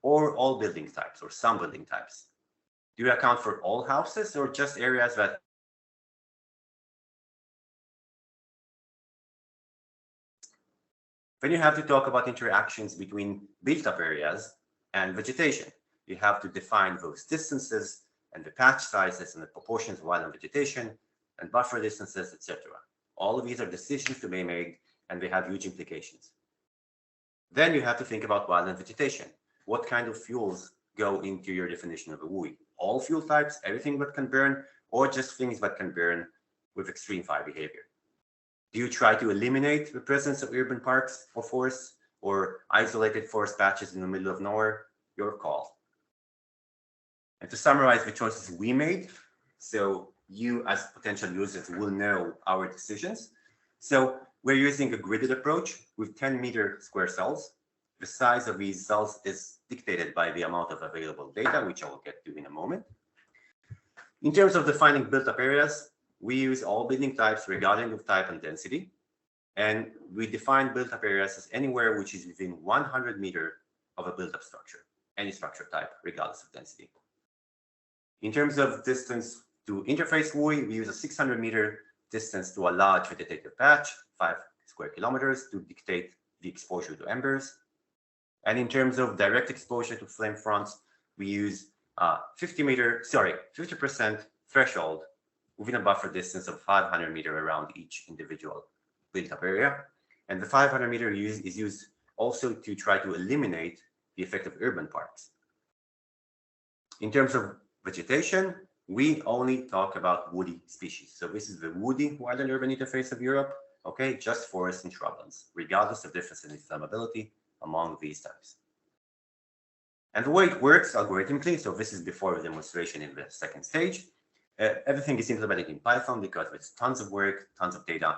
or all building types, or some building types? Do you account for all houses, or just areas that then you have to talk about interactions between built-up areas and vegetation. You have to define those distances and the patch sizes and the proportions of wildland vegetation and buffer distances, etc. All of these are decisions to be made, and they have huge implications. Then you have to think about wildland vegetation. What kind of fuels go into your definition of a WUI? All fuel types, everything that can burn, or just things that can burn with extreme fire behavior? Do you try to eliminate the presence of urban parks or forests or isolated forest patches in the middle of nowhere? Your call. And to summarize the choices we made, so you as potential users will know our decisions. So we're using a gridded approach with 10-meter square cells. The size of these cells is dictated by the amount of available data, which I will get to in a moment. In terms of defining built-up areas, we use all building types regarding of type and density. And we define built-up areas as anywhere which is within 100 meters of a built-up structure, any structure type, regardless of density. In terms of distance to interface WUI, we use a 600-meter distance to a large vegetative patch, 5 square kilometers, to dictate the exposure to embers. And in terms of direct exposure to flame fronts, we use 50% threshold within a buffer distance of 500 meters around each individual built-up area. And the 500 meter is used also to try to eliminate the effect of urban parks. In terms of vegetation, we only talk about woody species. So this is the woody wildland urban interface of Europe, okay, just forests and shrublands, regardless of differences in flammability among these types. And the way it works algorithmically, so this is before the demonstration in the second stage, everything is implemented in Python because it's tons of work, tons of data.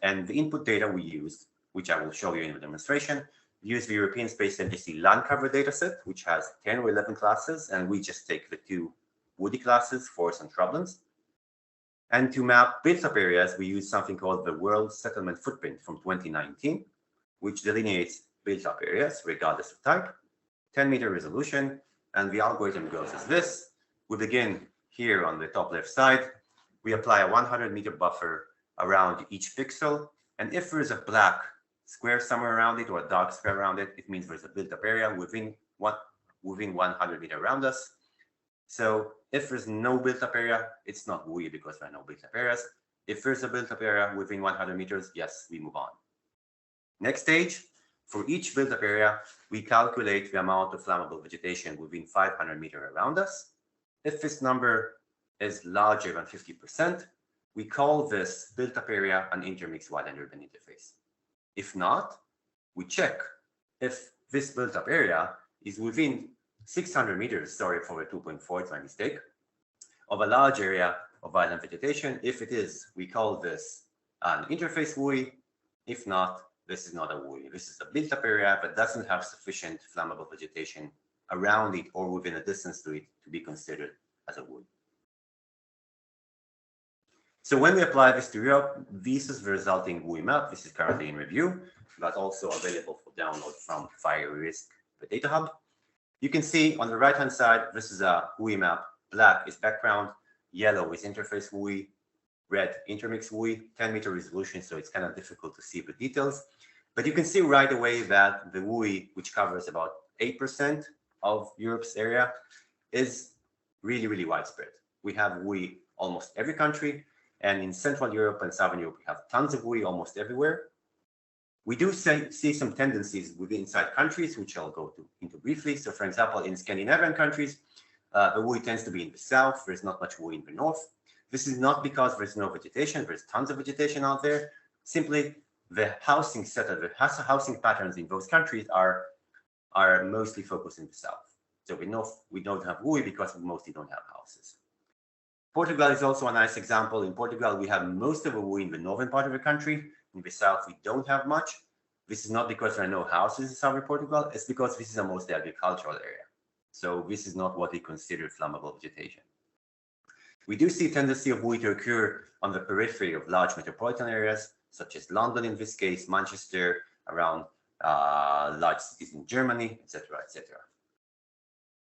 And the input data we used, which I will show you in the demonstration, use the European Space Agency land cover dataset, which has 10 or 11 classes, and we just take the 2 woody classes, forests and shrublands. And to map built-up areas, we use something called the World Settlement Footprint from 2019, which delineates built-up areas regardless of type, 10-meter resolution, and the algorithm goes as this. We begin here on the top left side. We apply a 100-meter buffer around each pixel, and if there is a black square somewhere around it or a dark square around it, it means there's a built-up area within 100 meters around us. So if there's no built-up area, it's not WUI because there are no built-up areas. If there's a built-up area within 100 meters, yes, we move on. Next stage, for each built-up area, we calculate the amount of flammable vegetation within 500 meters around us. If this number is larger than 50%, we call this built-up area an intermixed wildland urban interface. If not, we check if this built-up area is within 600 meters, sorry for the 2.4, it's my mistake, of a large area of wildland vegetation. If it is, we call this an interface WUI. If not, this is not a WUI. This is a built-up area that doesn't have sufficient flammable vegetation around it or within a distance to it to be considered as a WUI. So when we apply this to Europe, this is the resulting WUI map. This is currently in review, but also available for download from FirEUrisk, the data hub. You can see on the right-hand side, this is a WUI map. Black is background, yellow is interface WUI, red intermix WUI, 10-meter resolution, so it's kind of difficult to see the details. But you can see right away that the WUI, which covers about 8% of Europe's area, is really, really widespread. We have WUI almost every country, and in Central Europe and Southern Europe, we have tons of WUI almost everywhere. We do see some tendencies within inside countries, which I'll go into briefly. So, for example, in Scandinavian countries, the WUI tends to be in the south. There's not much WUI in the north. This is not because there's no vegetation. There's tons of vegetation out there. Simply, the housing setup, the housing patterns in those countries are mostly focused in the south. So we don't have WUI because we mostly don't have houses. Portugal is also a nice example. In Portugal, we have most of the WUI in the northern part of the country. In the south, we don't have much. This is not because there are no houses in southern Portugal. It's because this is a mostly agricultural area. So this is not what we consider flammable vegetation. We do see a tendency of WUI to occur on the periphery of large metropolitan areas, such as London in this case, Manchester, around large cities in Germany, etc., etc.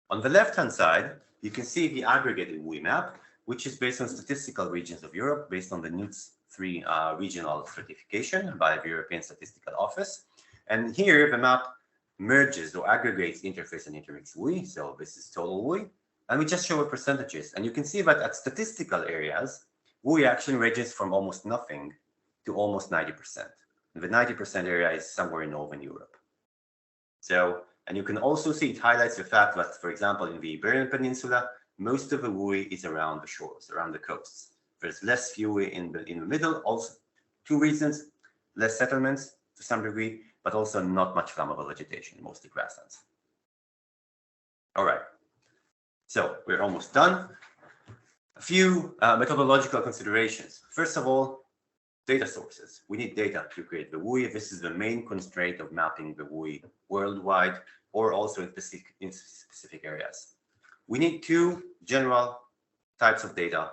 On the left-hand side, you can see the aggregated WUI map, which is based on statistical regions of Europe, based on the NUTS 3 regional certification by the European Statistical Office. And here the map merges or aggregates interface and intermix WUI. So this is total WUI. And we just show the percentages. And you can see that at statistical areas, WUI actually ranges from almost nothing to almost 90%. And the 90% area is somewhere in Northern Europe. So, and you can also see it highlights the fact that, for example, in the Iberian Peninsula, most of the WUI is around the shores, around the coasts. There's less WUI in the middle. Also, two reasons: less settlements to some degree, but also not much flammable vegetation, mostly grasslands. All right. So we're almost done. A few methodological considerations. First of all, data sources. We need data to create the WUI. This is the main constraint of mapping the WUI worldwide or also in specific areas. We need two general types of data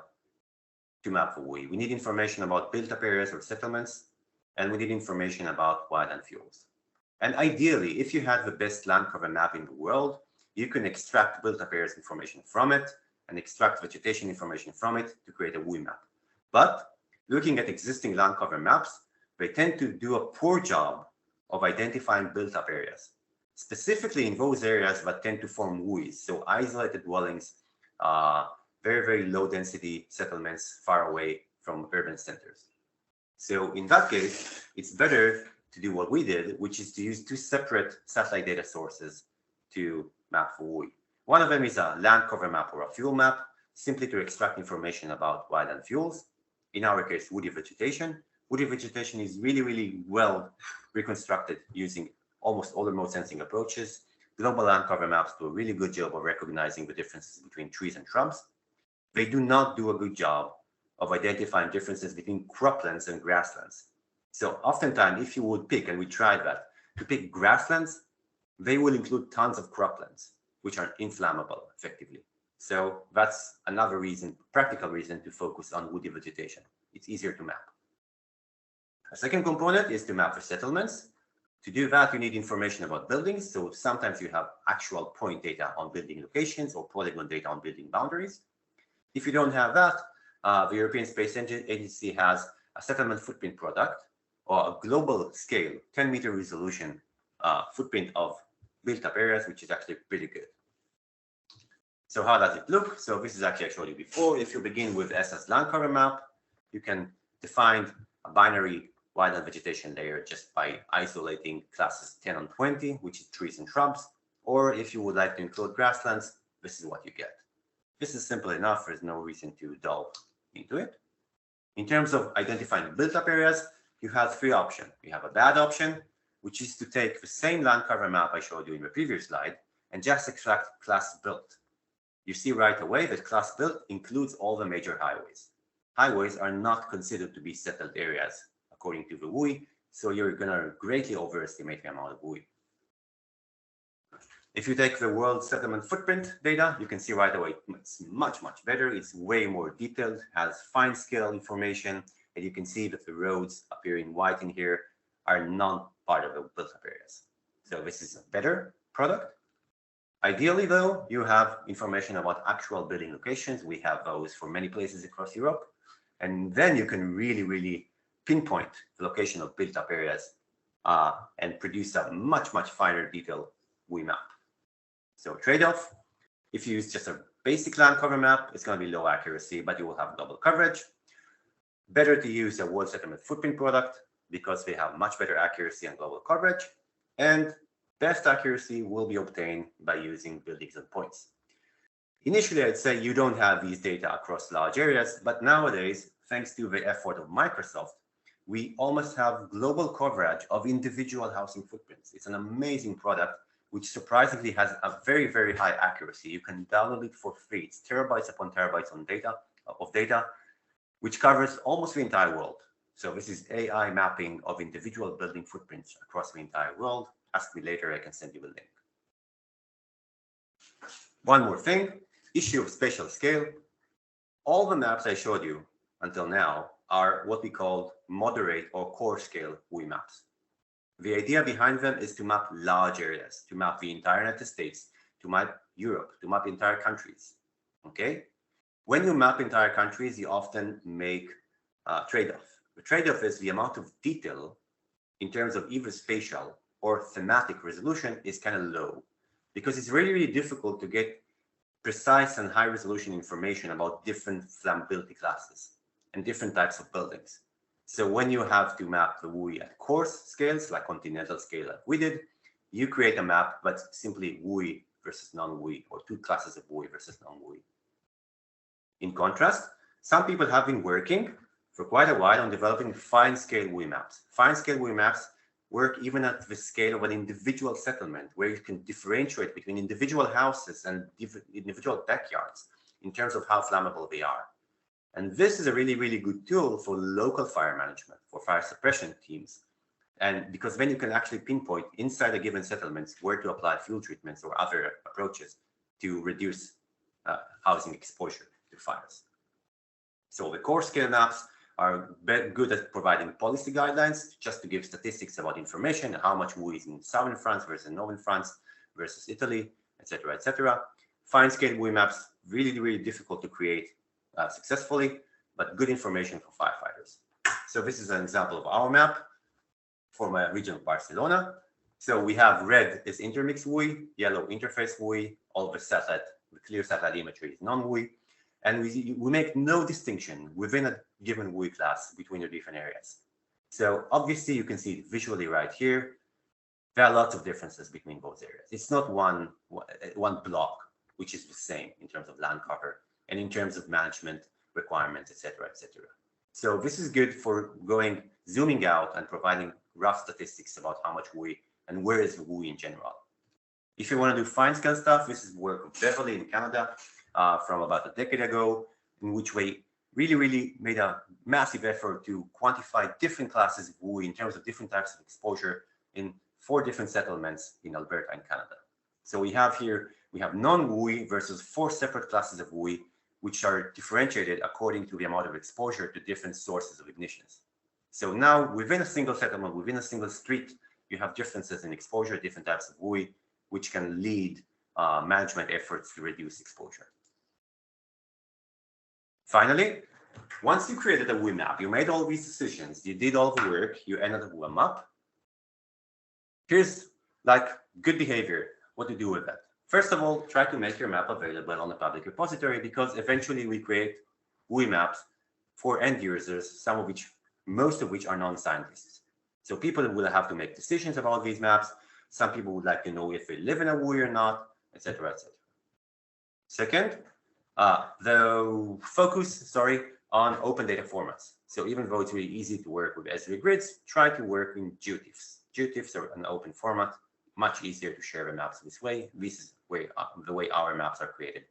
to map the WUI. We need information about built-up areas or settlements, and we need information about wildland fuels. And ideally, if you have the best land cover map in the world, you can extract built-up areas information from it and extract vegetation information from it to create a WUI map. But looking at existing land cover maps, they tend to do a poor job of identifying built-up areas, specifically in those areas that tend to form WUIs, so isolated dwellings, very, very low density settlements far away from urban centers. So in that case, it's better to do what we did, which is to use two separate satellite data sources to map for WUI. One of them is a land cover map or a fuel map, simply to extract information about wildland fuels. In our case, woody vegetation. Woody vegetation is really, really well reconstructed using almost all remote sensing approaches. Global land cover maps do a really good job of recognizing the differences between trees and shrubs. They do not do a good job of identifying differences between croplands and grasslands. So oftentimes, if you would pick, and we tried that, to pick grasslands, they will include tons of croplands, which are inflammable effectively. So that's another reason, practical reason, to focus on woody vegetation. It's easier to map. A second component is to map the settlements. To do that, you need information about buildings. So sometimes you have actual point data on building locations or polygon data on building boundaries. If you don't have that, the European Space Agency has a settlement footprint product or a global scale 10-meter resolution footprint of built-up areas, which is actually pretty good. So how does it look? So this is actually I showed you before. If you begin with SS land cover map, you can define a binary wildland vegetation layer just by isolating classes 10 and 20, which is trees and shrubs. Or if you would like to include grasslands, this is what you get. This is simple enough. There's no reason to delve into it. In terms of identifying built-up areas, you have three options. You have a bad option, which is to take the same land cover map I showed you in the previous slide and just extract class built. You see right away that class built includes all the major highways. Highways are not considered to be settled areas according to the WUI, so you're going to greatly overestimate the amount of WUI. If you take the world settlement footprint data, you can see right away it's much, much better. It's way more detailed, has fine scale information, and you can see that the roads appearing white in here are not part of the built-up areas. So this is a better product. Ideally, though, you have information about actual building locations. We have those for many places across Europe. And then you can really, really pinpoint the location of built-up areas and produce a much, much finer detail WUI map. So trade-off, if you use just a basic land cover map, it's going to be low accuracy, but you will have double coverage. Better to use a world settlement footprint product because they have much better accuracy and global coverage. And best accuracy will be obtained by using buildings and points. Initially, I'd say you don't have these data across large areas, but nowadays, thanks to the effort of Microsoft, we almost have global coverage of individual housing footprints. It's an amazing product, which surprisingly has a very, very high accuracy. You can download it for free. It's terabytes upon terabytes of data, which covers almost the entire world. So this is AI mapping of individual building footprints across the entire world. Ask me later, I can send you a link. One more thing, issue of spatial scale. All the maps I showed you until now are what we call moderate or core scale WUI maps. The idea behind them is to map large areas, to map the entire United States, to map Europe, to map entire countries, okay? When you map entire countries, you often make a trade-off. The trade-off is the amount of detail in terms of either spatial or thematic resolution is kind of low because it's really, really difficult to get precise and high resolution information about different flammability classes and different types of buildings. So when you have to map the WUI at coarse scales, like continental scale like we did, you create a map that's simply WUI versus non-WUI, or two classes of WUI versus non-WUI. In contrast, some people have been working for quite a while on developing fine scale WUI maps. Fine scale WUI maps work even at the scale of an individual settlement, where you can differentiate between individual houses and individual backyards in terms of how flammable they are. And this is a really, really good tool for local fire management, for fire suppression teams. And because then you can actually pinpoint inside a given settlement where to apply fuel treatments or other approaches to reduce housing exposure to fires. So the core scale maps are good at providing policy guidelines, just to give statistics about information, how much WUI is in southern France versus northern France versus Italy, etc., etc. Fine scale WUI maps, really, really difficult to create successfully, but good information for firefighters. So this is an example of our map for my region of Barcelona. So we have red is intermix WUI, yellow interface WUI, all the clear satellite imagery is non-WUI. And we make no distinction within a given WUI class between the different areas. So obviously you can see visually right here, there are lots of differences between both areas. It's not one block, which is the same in terms of land cover and in terms of management requirements, etc., etc. So this is good for zooming out and providing rough statistics about how much WUI and where is the WUI in general. If you want to do fine scale stuff, this is work of Beverly in Canada from about a decade ago, in which we really, really made a massive effort to quantify different classes of WUI in terms of different types of exposure in 4 different settlements in Alberta and Canada. So we have non-WUI versus 4 separate classes of WUI, which are differentiated according to the amount of exposure to different sources of ignitions. So now within a single settlement, within a single street, you have differences in exposure, different types of WUI, which can lead management efforts to reduce exposure. Finally, once you created a WUI map, you made all these decisions, you did all the work, you ended up with a map. Here's like good behavior, what to do with that. First of all, try to make your map available on a public repository, because eventually we create WUI maps for end users, most of which are non-scientists. So people will have to make decisions about these maps. Some people would like to know if they live in a WUI or not, etc., etc. Second, the focus, on open data formats. So even though it's really easy to work with Esri grids, try to work in GeoTIFFs. GeoTIFFs are an open format, much easier to share the maps this way. This is the way our maps are created.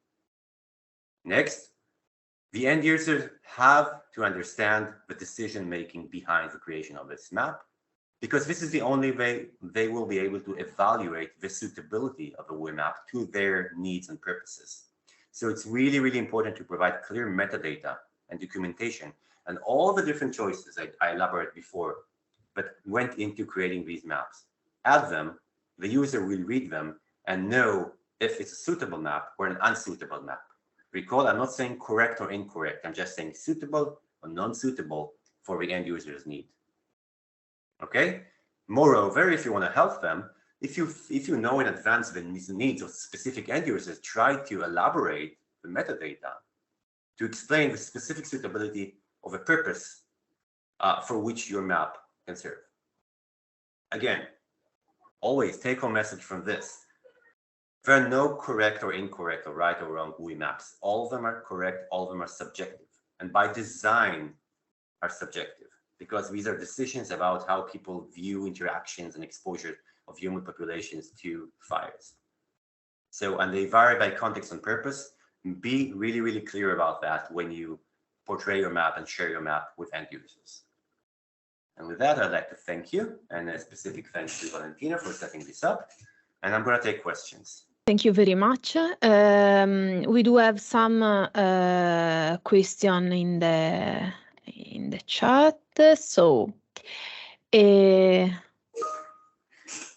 Next, the end users have to understand the decision-making behind the creation of this map. because this is the only way they will be able to evaluate the suitability of a WUI map to their needs and purposes. So it's really, really important to provide clear metadata and documentation and all the different choices I elaborated before that went into creating these maps. Add them, the user will read them and know if it's a suitable map or an unsuitable map. Recall, I'm not saying correct or incorrect. I'm just saying suitable or non-suitable for the end user's need. Okay. Moreover, if you want to help them, if you know in advance the needs of specific end users, try to elaborate the metadata to explain the specific suitability of a purpose for which your map can serve. Again, always take home message from this. There are no correct or incorrect or right or wrong WUI maps. All of them are correct, all of them are subjective, and by design are subjective, because these are decisions about how people view interactions and exposure of human populations to fires. So, and they vary by context and purpose. Be really, really clear about that when you portray your map and share your map with end users. And with that, I'd like to thank you, and a specific thanks to Valentina for setting this up. And I'm going to take questions. Thank you very much. We do have some question in the chat. So,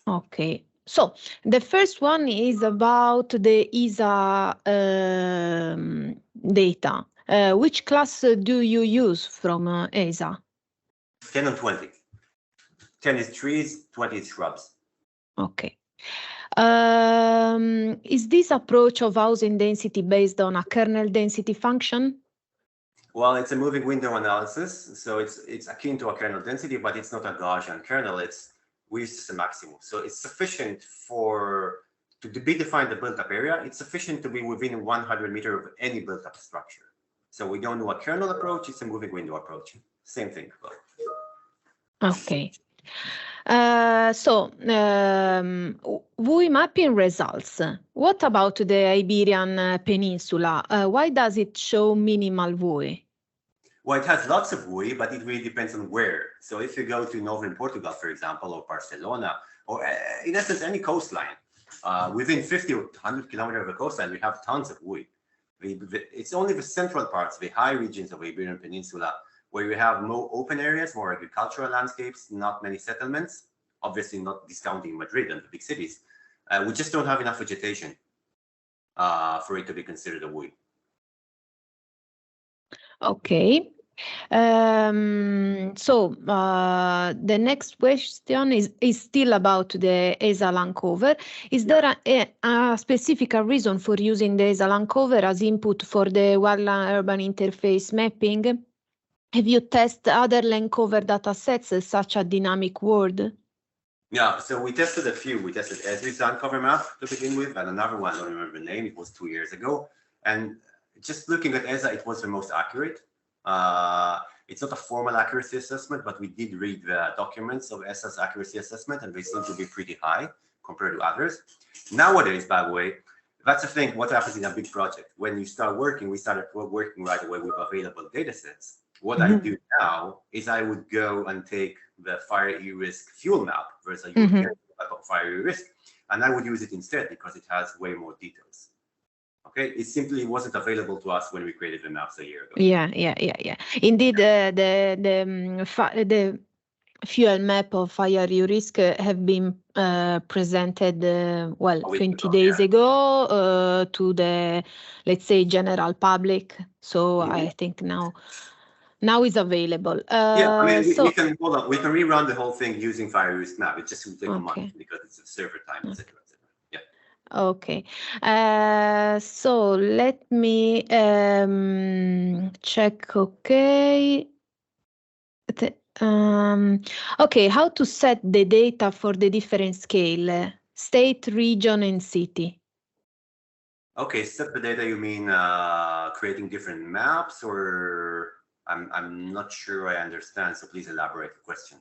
okay. So the first one is about the ESA data. Which class do you use from ESA? 10 and 20. 10 is trees, 20 is shrubs. Okay. Is this approach of housing density based on a kernel density function? Well, it's a moving window analysis, so it's akin to a kernel density, but it's not a Gaussian kernel. We use a maximum, so it's sufficient to define the built-up area. It's sufficient to be within 100 meters of any built-up structure. So we don't do a kernel approach; it's a moving window approach. Same thing. Okay. WUI mapping results. What about the Iberian Peninsula? Why does it show minimal WUI? Well, it has lots of WUI, but it really depends on where. So if you go to northern Portugal, for example, or Barcelona, or in essence, any coastline, within 50 or 100 kilometers of the coastline, we have tons of WUI. It's only the central parts, the high regions of the Iberian Peninsula, where you have more open areas, more agricultural landscapes, not many settlements, obviously not discounting Madrid and the big cities. We just don't have enough vegetation for it to be considered a WUI. Okay. The next question is still about the ESA land cover. Is there a specific reason for using the ESA land cover as input for the wildland urban interface mapping? Have you tested other land cover data sets such as dynamic world? Yeah, so we tested a few. We tested Esri's land cover map to begin with, and another one, I don't remember the name, it was 2 years ago. And just looking at ESA, it was the most accurate. It's not a formal accuracy assessment, but we did read the documents of ESA's accuracy assessment, and they seem to be pretty high compared to others. Nowadays, by the way, that's the thing, what happens in a big project. When you start working, we started working right away with available data sets. What I do now is I would go and take the FirEUrisk fuel map versus a European map of FirEUrisk, and I would use it instead because it has way more details. Okay, it simply wasn't available to us when we created the maps a year ago. Yeah. Indeed, the fuel map of FirEUrisk have been presented 20 days ago to the, let's say, general public. So I think now it's available. Yeah, I mean, we can hold on. We can rerun the whole thing using FirEUrisk map. It just will take a month because it's a server time, etc. Yeah. Okay. So let me check. Okay. Okay. How to set the data for the different scale, state, region, and city? Okay, set the data. You mean creating different maps, or? I'm not sure I understand, so please elaborate the question.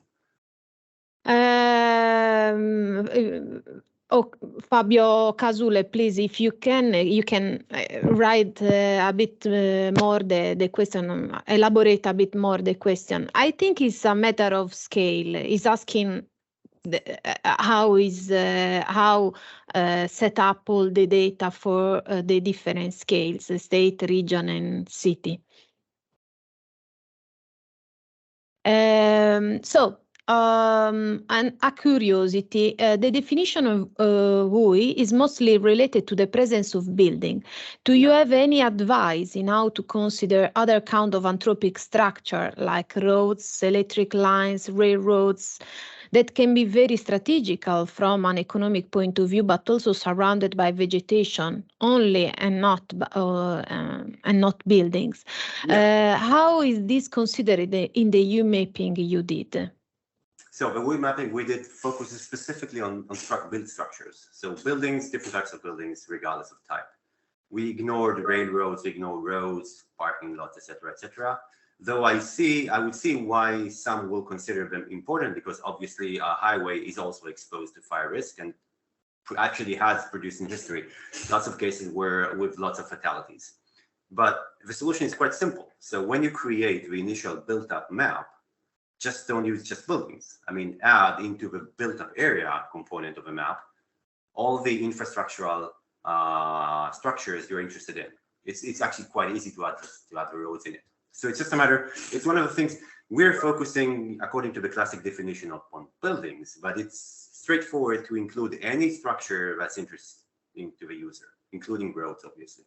Fabio Casule, please, if you can write a bit more the question, elaborate a bit more the question. I think it's a matter of scale. It's asking how set up all the data for the different scales, state, region, and city. And a curiosity, the definition of WUI is mostly related to the presence of building. Do you have any advice in how to consider other kind of anthropic structure like roads, electric lines, railroads, that can be very strategical from an economic point of view, but also surrounded by vegetation only and not buildings? Yeah. How is this considered in the U mapping you did? So the WUI mapping we did focuses specifically on built structures. So buildings, different types of buildings, regardless of type. We ignored railroads, we ignored roads, parking lots, etc., etc. Though I would see why some will consider them important, because obviously a highway is also exposed to fire risk and actually has produced in history lots of cases where with lots of fatalities. But the solution is quite simple. So when you create the initial built-up map, just don't use just buildings. I mean, add into the built-up area component of a map all the infrastructural structures you're interested in. It's actually quite easy to add the roads in it. So it's just a matter, it's one of the things we're focusing according to the classic definition on buildings, but it's straightforward to include any structure that's interesting to the user, including roads, obviously.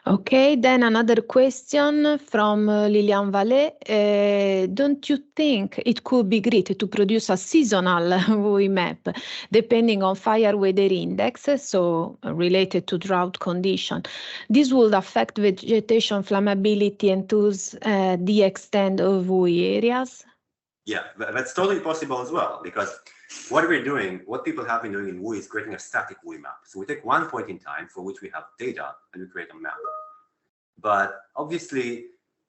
Okay, then another question from Lilian Vallée. Don't you think it could be great to produce a seasonal WUI map depending on fire weather index, so related to drought condition? This would affect vegetation flammability and thus the extent of WUI areas? Yeah, that's totally possible as well, because what people have been doing in WUI is creating a static WUI map. So we take one point in time for which we have data and we create a map. But obviously,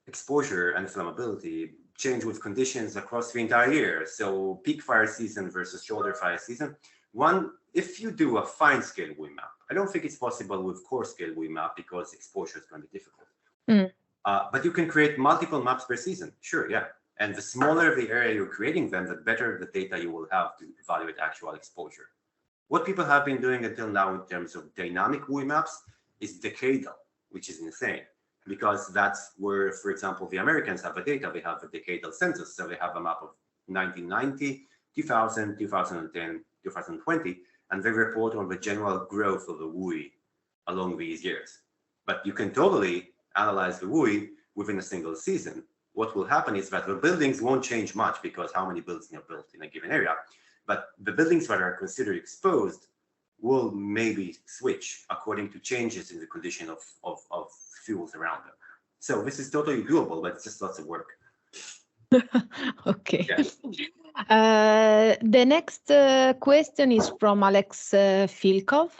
exposure and flammability change with conditions across the entire year. So peak fire season versus shoulder fire season. If you do a fine scale WUI map, I don't think it's possible with coarse scale WUI map because exposure is going to be difficult. But you can create multiple maps per season. Sure, yeah. And the smaller the area you're creating them, the better the data you will have to evaluate actual exposure. What people have been doing until now in terms of dynamic WUI maps is decadal, which is insane, because that's where, for example, the Americans have the data. They have the decadal census. So they have a map of 1990, 2000, 2010, 2020, and they report on the general growth of the WUI along these years. But you can totally analyze the WUI within a single season. What will happen is that the buildings won't change much because how many buildings are built in a given area. But the buildings that are considered exposed will maybe switch according to changes in the condition of fuels around them. So this is totally doable, but it's just lots of work. Okay. Yeah. The next question is from Alex Filkov.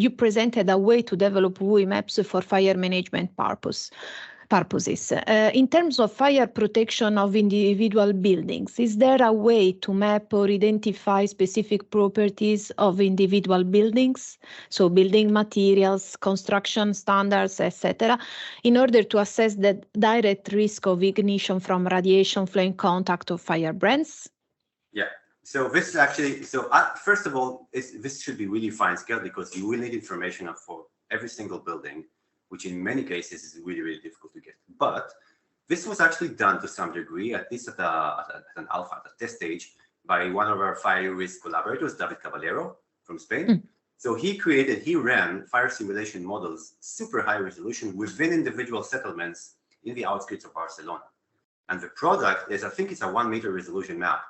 You presented a way to develop WUI maps for fire management purposes. In terms of fire protection of individual buildings, is there a way to map or identify specific properties of individual buildings, so building materials, construction standards, etc., in order to assess the direct risk of ignition from radiation, flame contact, or fire brands? Yeah. So this is actually, first of all, this should be really fine scale because you will need information for every single building, which in many cases is really, really difficult to get. But this was actually done to some degree, at least at an alpha, at a test stage, by one of our FirEUrisk collaborators, David Caballero from Spain. So he ran fire simulation models, super high resolution within individual settlements in the outskirts of Barcelona. And the product is, I think it's a 1 meter resolution map,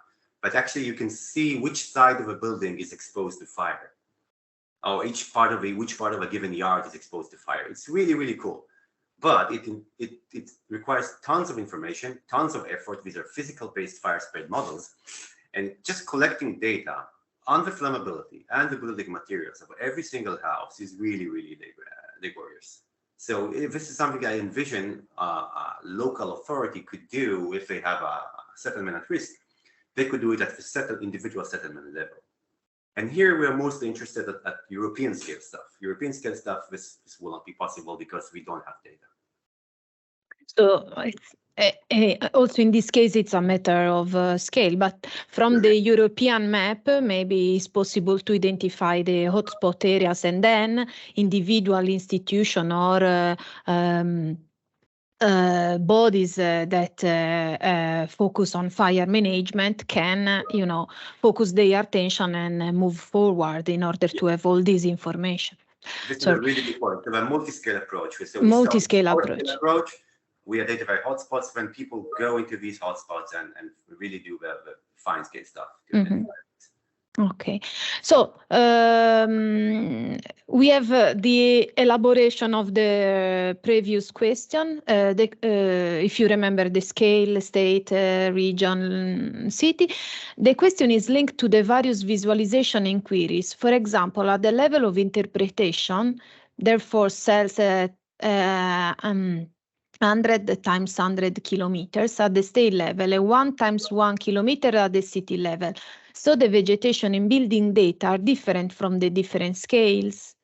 but actually you can see which side of a building is exposed to fire. Or which part of a given yard is exposed to fire. It's really, really cool. But it requires tons of information, tons of effort. These are physical-based fire spread models. And just collecting data on the flammability and the building materials of every single house is really, really laborious. So if this is something I envision a local authority could do if they have a settlement at risk, they could do it at the individual settlement level. And here we are mostly interested at European scale stuff. European scale stuff, this will not be possible because we don't have data. So Also, in this case, it's a matter of scale, but from the European map, maybe it's possible to identify the hotspot areas, and then individual institution or bodies that focus on fire management can, focus their attention and move forward in order to have all this information. This is a really good point. So a multi-scale approach. So multi-scale approach. We identify hotspots when people go into these hotspots and really do the fine scale stuff. Okay, so we have the elaboration of the previous question. If you remember the scale, state, region, city, the question is linked to the various visualization inquiries. For example, at the level of interpretation, therefore cells 100 times 100 kilometers at the state level and 1 times 1 kilometer at the city level. So the vegetation and building data are different from the different scales.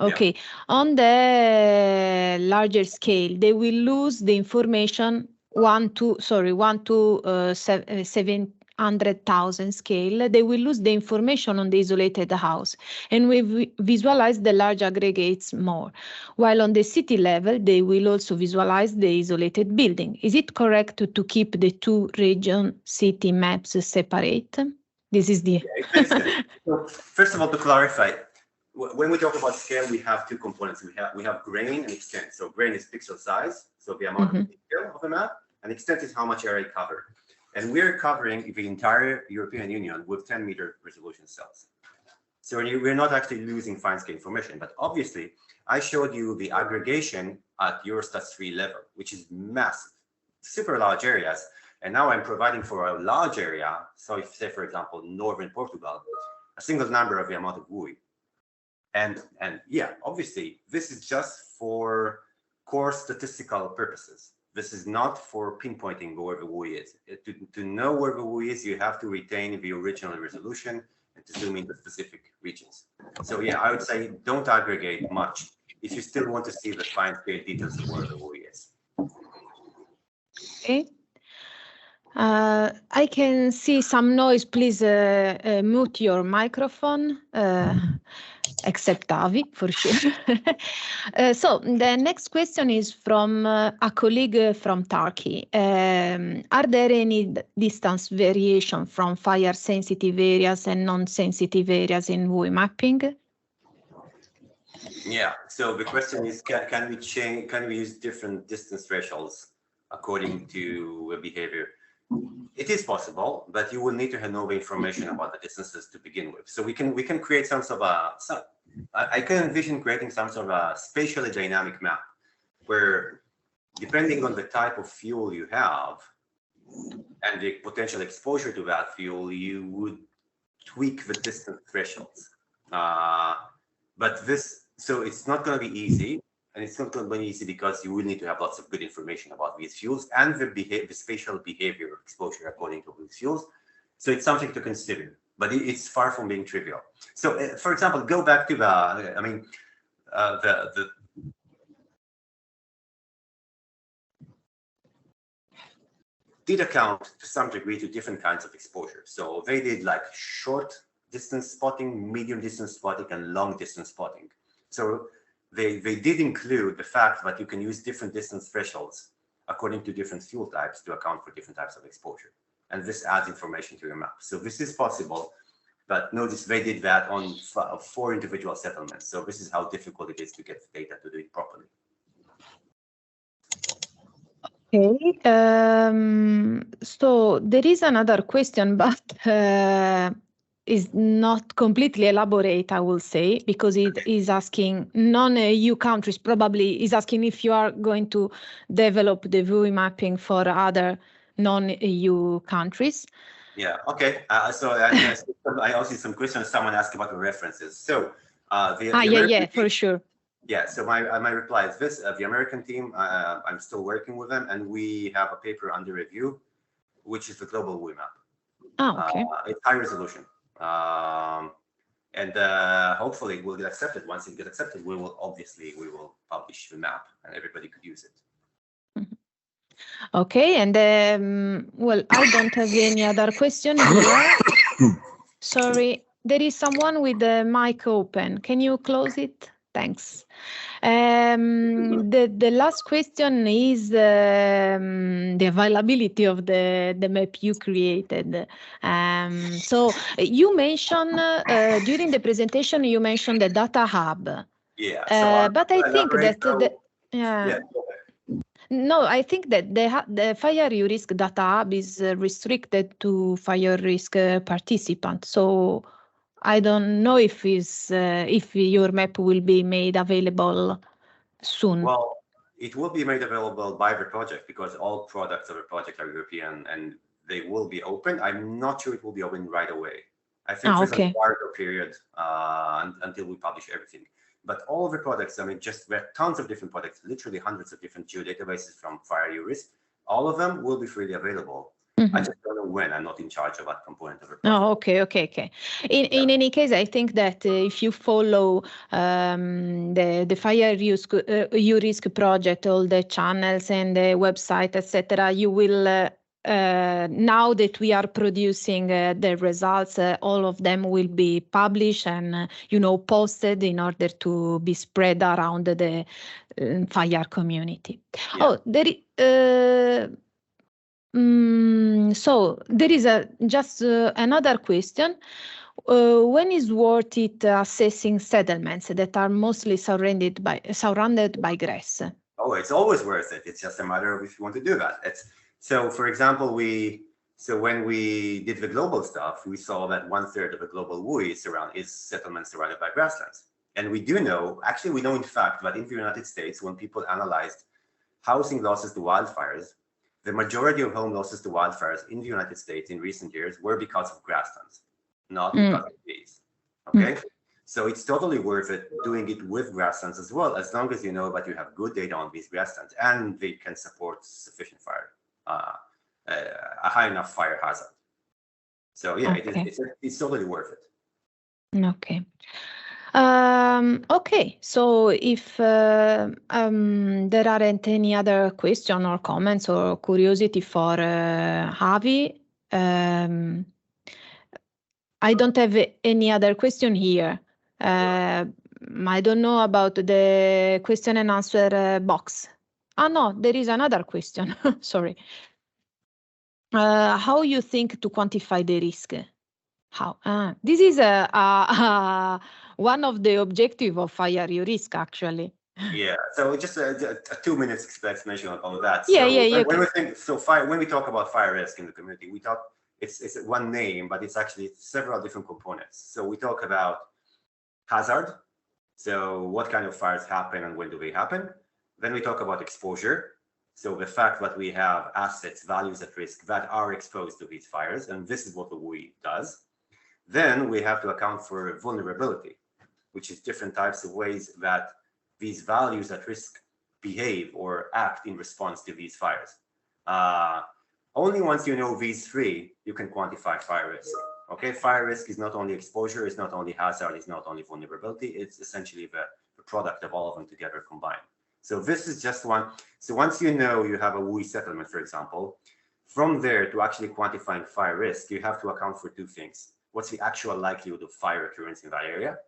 Okay, yeah. On the larger scale, they will lose the information 1 to 700,000 scale. They will lose the information on the isolated house, and we visualize the large aggregates more. While on the city level, they will also visualize the isolated building. Is it correct to keep the two region city maps separate? This is the. So first of all, to clarify, when we talk about scale, we have two components. We have grain and extent. So grain is pixel size, so the amount of detail of the map, and extent is how much area covered. And we're covering the entire European Union with 10-meter resolution cells. So we're not actually losing fine scale information, but obviously I showed you the aggregation at Eurostat 3 level, which is massive, super large areas. And now I'm providing for a large area. So if, say, for example, northern Portugal, a single number of the amount of WUI. And yeah, obviously, this is just for core statistical purposes. This is not for pinpointing where the WUI is. To know where the WUI is, you have to retain the original resolution and to zoom into specific regions. So yeah, I would say don't aggregate much if you still want to see the fine scale details of where the WUI is. Okay. I can see some noise. Please mute your microphone, except Avi, for sure. So the next question is from a colleague from Turkey. Are there any distance variation from fire sensitive areas and non-sensitive areas in WUI mapping? Yeah, so the question is, can we use different distance thresholds according to behavior? It is possible, but you will need to know the information about the distances to begin with. So we can create some sort of I can envision creating some sort of a spatially dynamic map where, depending on the type of fuel you have and the potential exposure to that fuel, you would tweak the distance thresholds. So it's not going to be easy. And it's not going to be easy because you will need to have lots of good information about these fuels and the spatial behavior of exposure according to these fuels. So it's something to consider, but it's far from being trivial. So, for example, go back to the did account to some degree to different kinds of exposure. So they did like short distance spotting, medium distance spotting, and long distance spotting. So they did include the fact that you can use different distance thresholds according to different fuel types to account for different types of exposure. And this adds information to your map. So this is possible, but notice they did that on 4 individual settlements. So this is how difficult it is to get the data to do it properly. Okay, so there is another question, but is not completely elaborate, I will say, because it is asking non-EU countries, probably is asking if you are going to develop the WUI mapping for other non-EU countries. Yeah, okay. So I also see some questions. Someone asked about the references. So for sure. Yeah, so my reply is this. The American team, I'm still working with them, and we have a paper under review, which is the global WUI map. Oh, okay. It's high resolution. And hopefully it will get accepted. Once it gets accepted, we will publish the map and everybody could use it. Okay, and well, I don't have any other question here. Sorry, there is someone with the mic open. Can you close it? Thanks. The last question is the availability of the map you created. So you mentioned during the presentation, you mentioned the data hub. Yeah. So but I think that yeah. No, I think that the FirEUrisk data hub is restricted to FirEUrisk participants. So I don't know if your map will be made available soon. Well, it will be made available by the project because all products of the project are European and they will be open. I'm not sure it will be open right away. I think there's an embargo period until we publish everything. But all of the products, I mean, just tons of different products, literally hundreds of different geodatabases from FirEUrisk, all of them will be freely available. I just don't know when. I'm not in charge of that component of the project. Oh, okay. In any case, I think that if you follow the FirEUrisk project, all the channels and the website, etc., you will. Now that we are producing the results, all of them will be published and posted in order to be spread around the Fire community. Yeah. Oh, there. So there is just another question. When is worth it assessing settlements that are mostly surrounded by grass? Oh, it's always worth it. It's just a matter of if you want to do that. So, for example, when we did the global stuff, we saw that 1/3 of the global WUI is settlements surrounded by grasslands. And we know in fact that in the United States, when people analyzed housing losses to wildfires, the majority of home losses to wildfires in the United States in recent years were because of grasslands, not because of trees. Okay? So it's totally worth it doing it with grasslands as well, as long as you know that you have good data on these grasslands and they can support sufficient fire, a high enough fire hazard. So yeah, it's totally worth it. Okay. Okay, so if there aren't any other question or comments or curiosity for Javi, I don't have any other question here. I don't know about the question and answer box. No, there is another question. Sorry. How you think to quantify the risk? How? This is one of the objectives of FirEUrisk, actually. Yeah, so just a 2 minutes explanation on that. Yeah. When we talk about FirEUrisk in the community, we talk it's one name, but it's actually several different components. So we talk about hazard. So what kind of fires happen and when do they happen? Then we talk about exposure. So the fact that we have assets, values at risk that are exposed to these fires, and this is what the WUI does. Then we have to account for vulnerability, which is different types of ways that these values at risk behave or act in response to these fires. Only once you know these three, you can quantify fire risk. Okay, fire risk is not only exposure, it's not only hazard, it's not only vulnerability, it's essentially the product of all of them together combined. So this is just one. So once you know you have a WUI settlement, for example, from there to actually quantifying fire risk, you have to account for two things. What's the actual likelihood of fire occurrence in that area?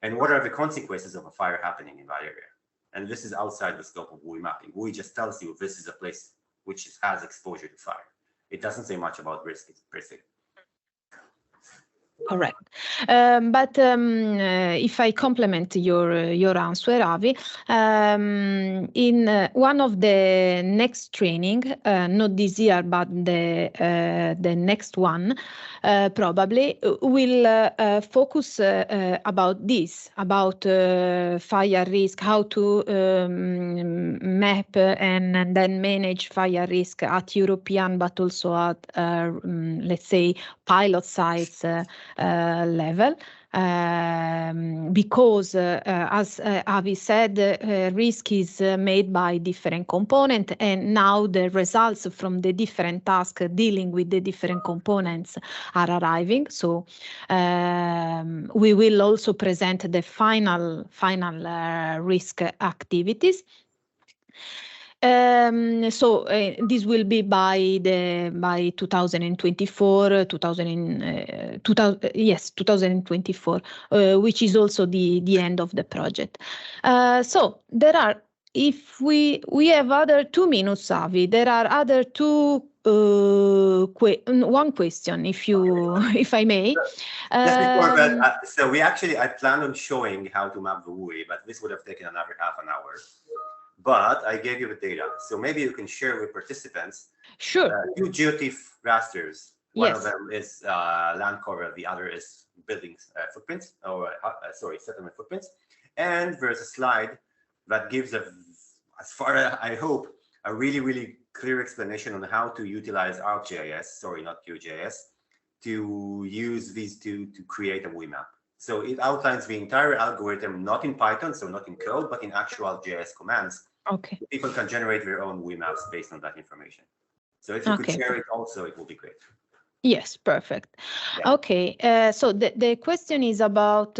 And what are the consequences of a fire happening in that area? And this is outside the scope of WUI mapping. WUI just tells you this is a place which has exposure to fire. It doesn't say much about risk per se. Correct. But if I complement your answer, Avi, in one of the next training, not this year, but the next one, probably will focus about this, about fire risk, how to map and then manage fire risk at European, but also at, let's say, pilot sites level, because as Avi said, risk is made by different components, and now the results from the different tasks dealing with the different components are arriving. So we will also present the final risk activities. This will be by 2024, 2024, which is also the end of the project. So there are, if we have other 2 minutes, Avi, there are other two one question, if you if I may. Just before that, so I planned on showing how to map the WUI, but this would have taken another half an hour. But I gave you the data, so maybe you can share with participants. Sure. 2 GeoTIFF rasters. One of them is land cover, the other is buildings footprints, or settlement footprints. And there's a slide that gives as far as I hope, a really, really clear explanation on how to utilize ArcGIS, sorry, not QGIS, to use these two to create a WUI map. So it outlines the entire algorithm, not in Python, so not in code, but in actual GIS commands. Okay. So people can generate their own WUI maps based on that information. So if you could share it also, it will be great. Yes, perfect. Yeah. Okay, so the question is about,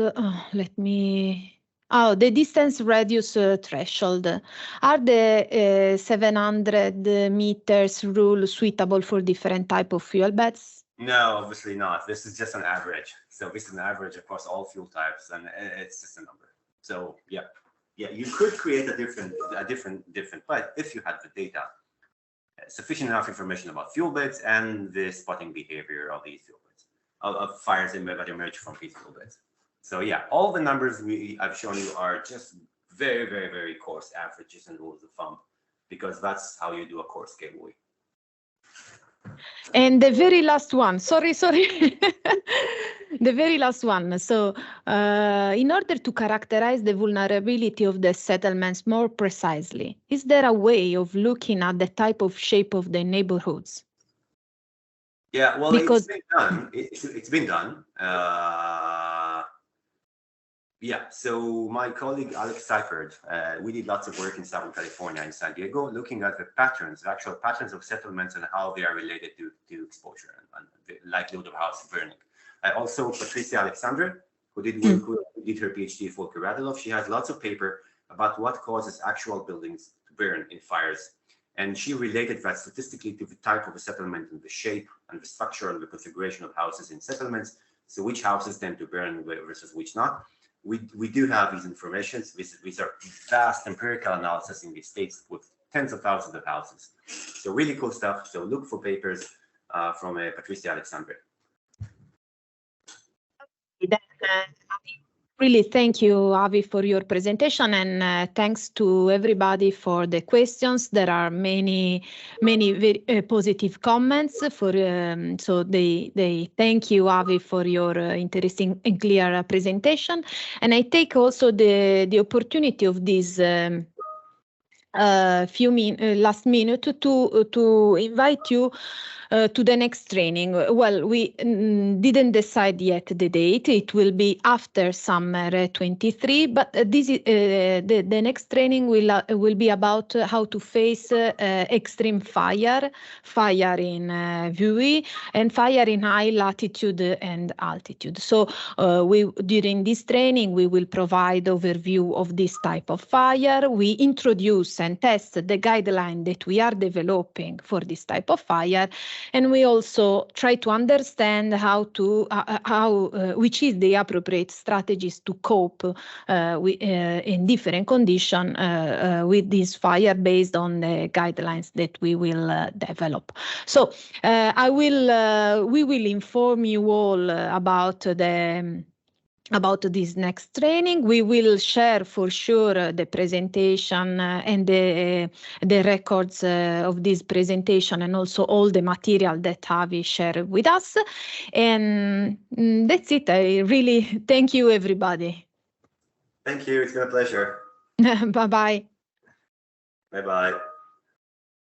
the distance radius threshold. Are the 700 meters rule suitable for different type of fuel beds? No, obviously not. This is just an average. So this is an average across all fuel types, and it's just a number. So yeah, you could create a different, but if you had the data, sufficient enough information about fuel beds and the spotting behavior of these fuel beds, of fires that emerge from these fuel beds. So yeah, all the numbers I've shown you are just very, very, very coarse averages and rules of thumb, because that's how you do a coarse scale WUI. And the very last one, sorry. The very last one. So in order to characterize the vulnerability of the settlements more precisely, is there a way of looking at the type of shape of the neighborhoods? Yeah, well, because it's been done. Yeah, so my colleague Alex Seifert, we did lots of work in Southern California and San Diego, looking at the patterns, the actual patterns of settlements and how they are related to exposure and the likelihood of house burning. Also, Patricia Alexander, who did her PhD for Kuradilov, she has lots of paper about what causes actual buildings to burn in fires. And she related that statistically to the type of a settlement and the shape and the structure and the configuration of houses in settlements. So which houses tend to burn versus which not. We do have these informations. These are vast empirical analysis in the States with tens of thousands of houses. So really cool stuff. So look for papers from Patricia Alexander. Really thank you, Avi, for your presentation, and thanks to everybody for the questions. There are many very positive comments. So they thank you, Avi, for your interesting and clear presentation. And I take also the opportunity of this last minute to invite you to the next training. Well, we didn't decide yet the date. It will be after summer 23, but this is the next training will be about how to face extreme fire in WUI, and fire in high latitude and altitude. So during this training, we will provide overview of this type of fire. We introduce and test the guideline that we are developing for this type of fire. And we also try to understand which is the appropriate strategies to cope in different conditions with this fire based on the guidelines that we will develop. So we will inform you all about this next training. We will share for sure the presentation and the records of this presentation, and also all the material that Avi shared with us. And that's it. I really thank you, everybody. Thank you. It's been a pleasure. Bye-bye. Bye-bye.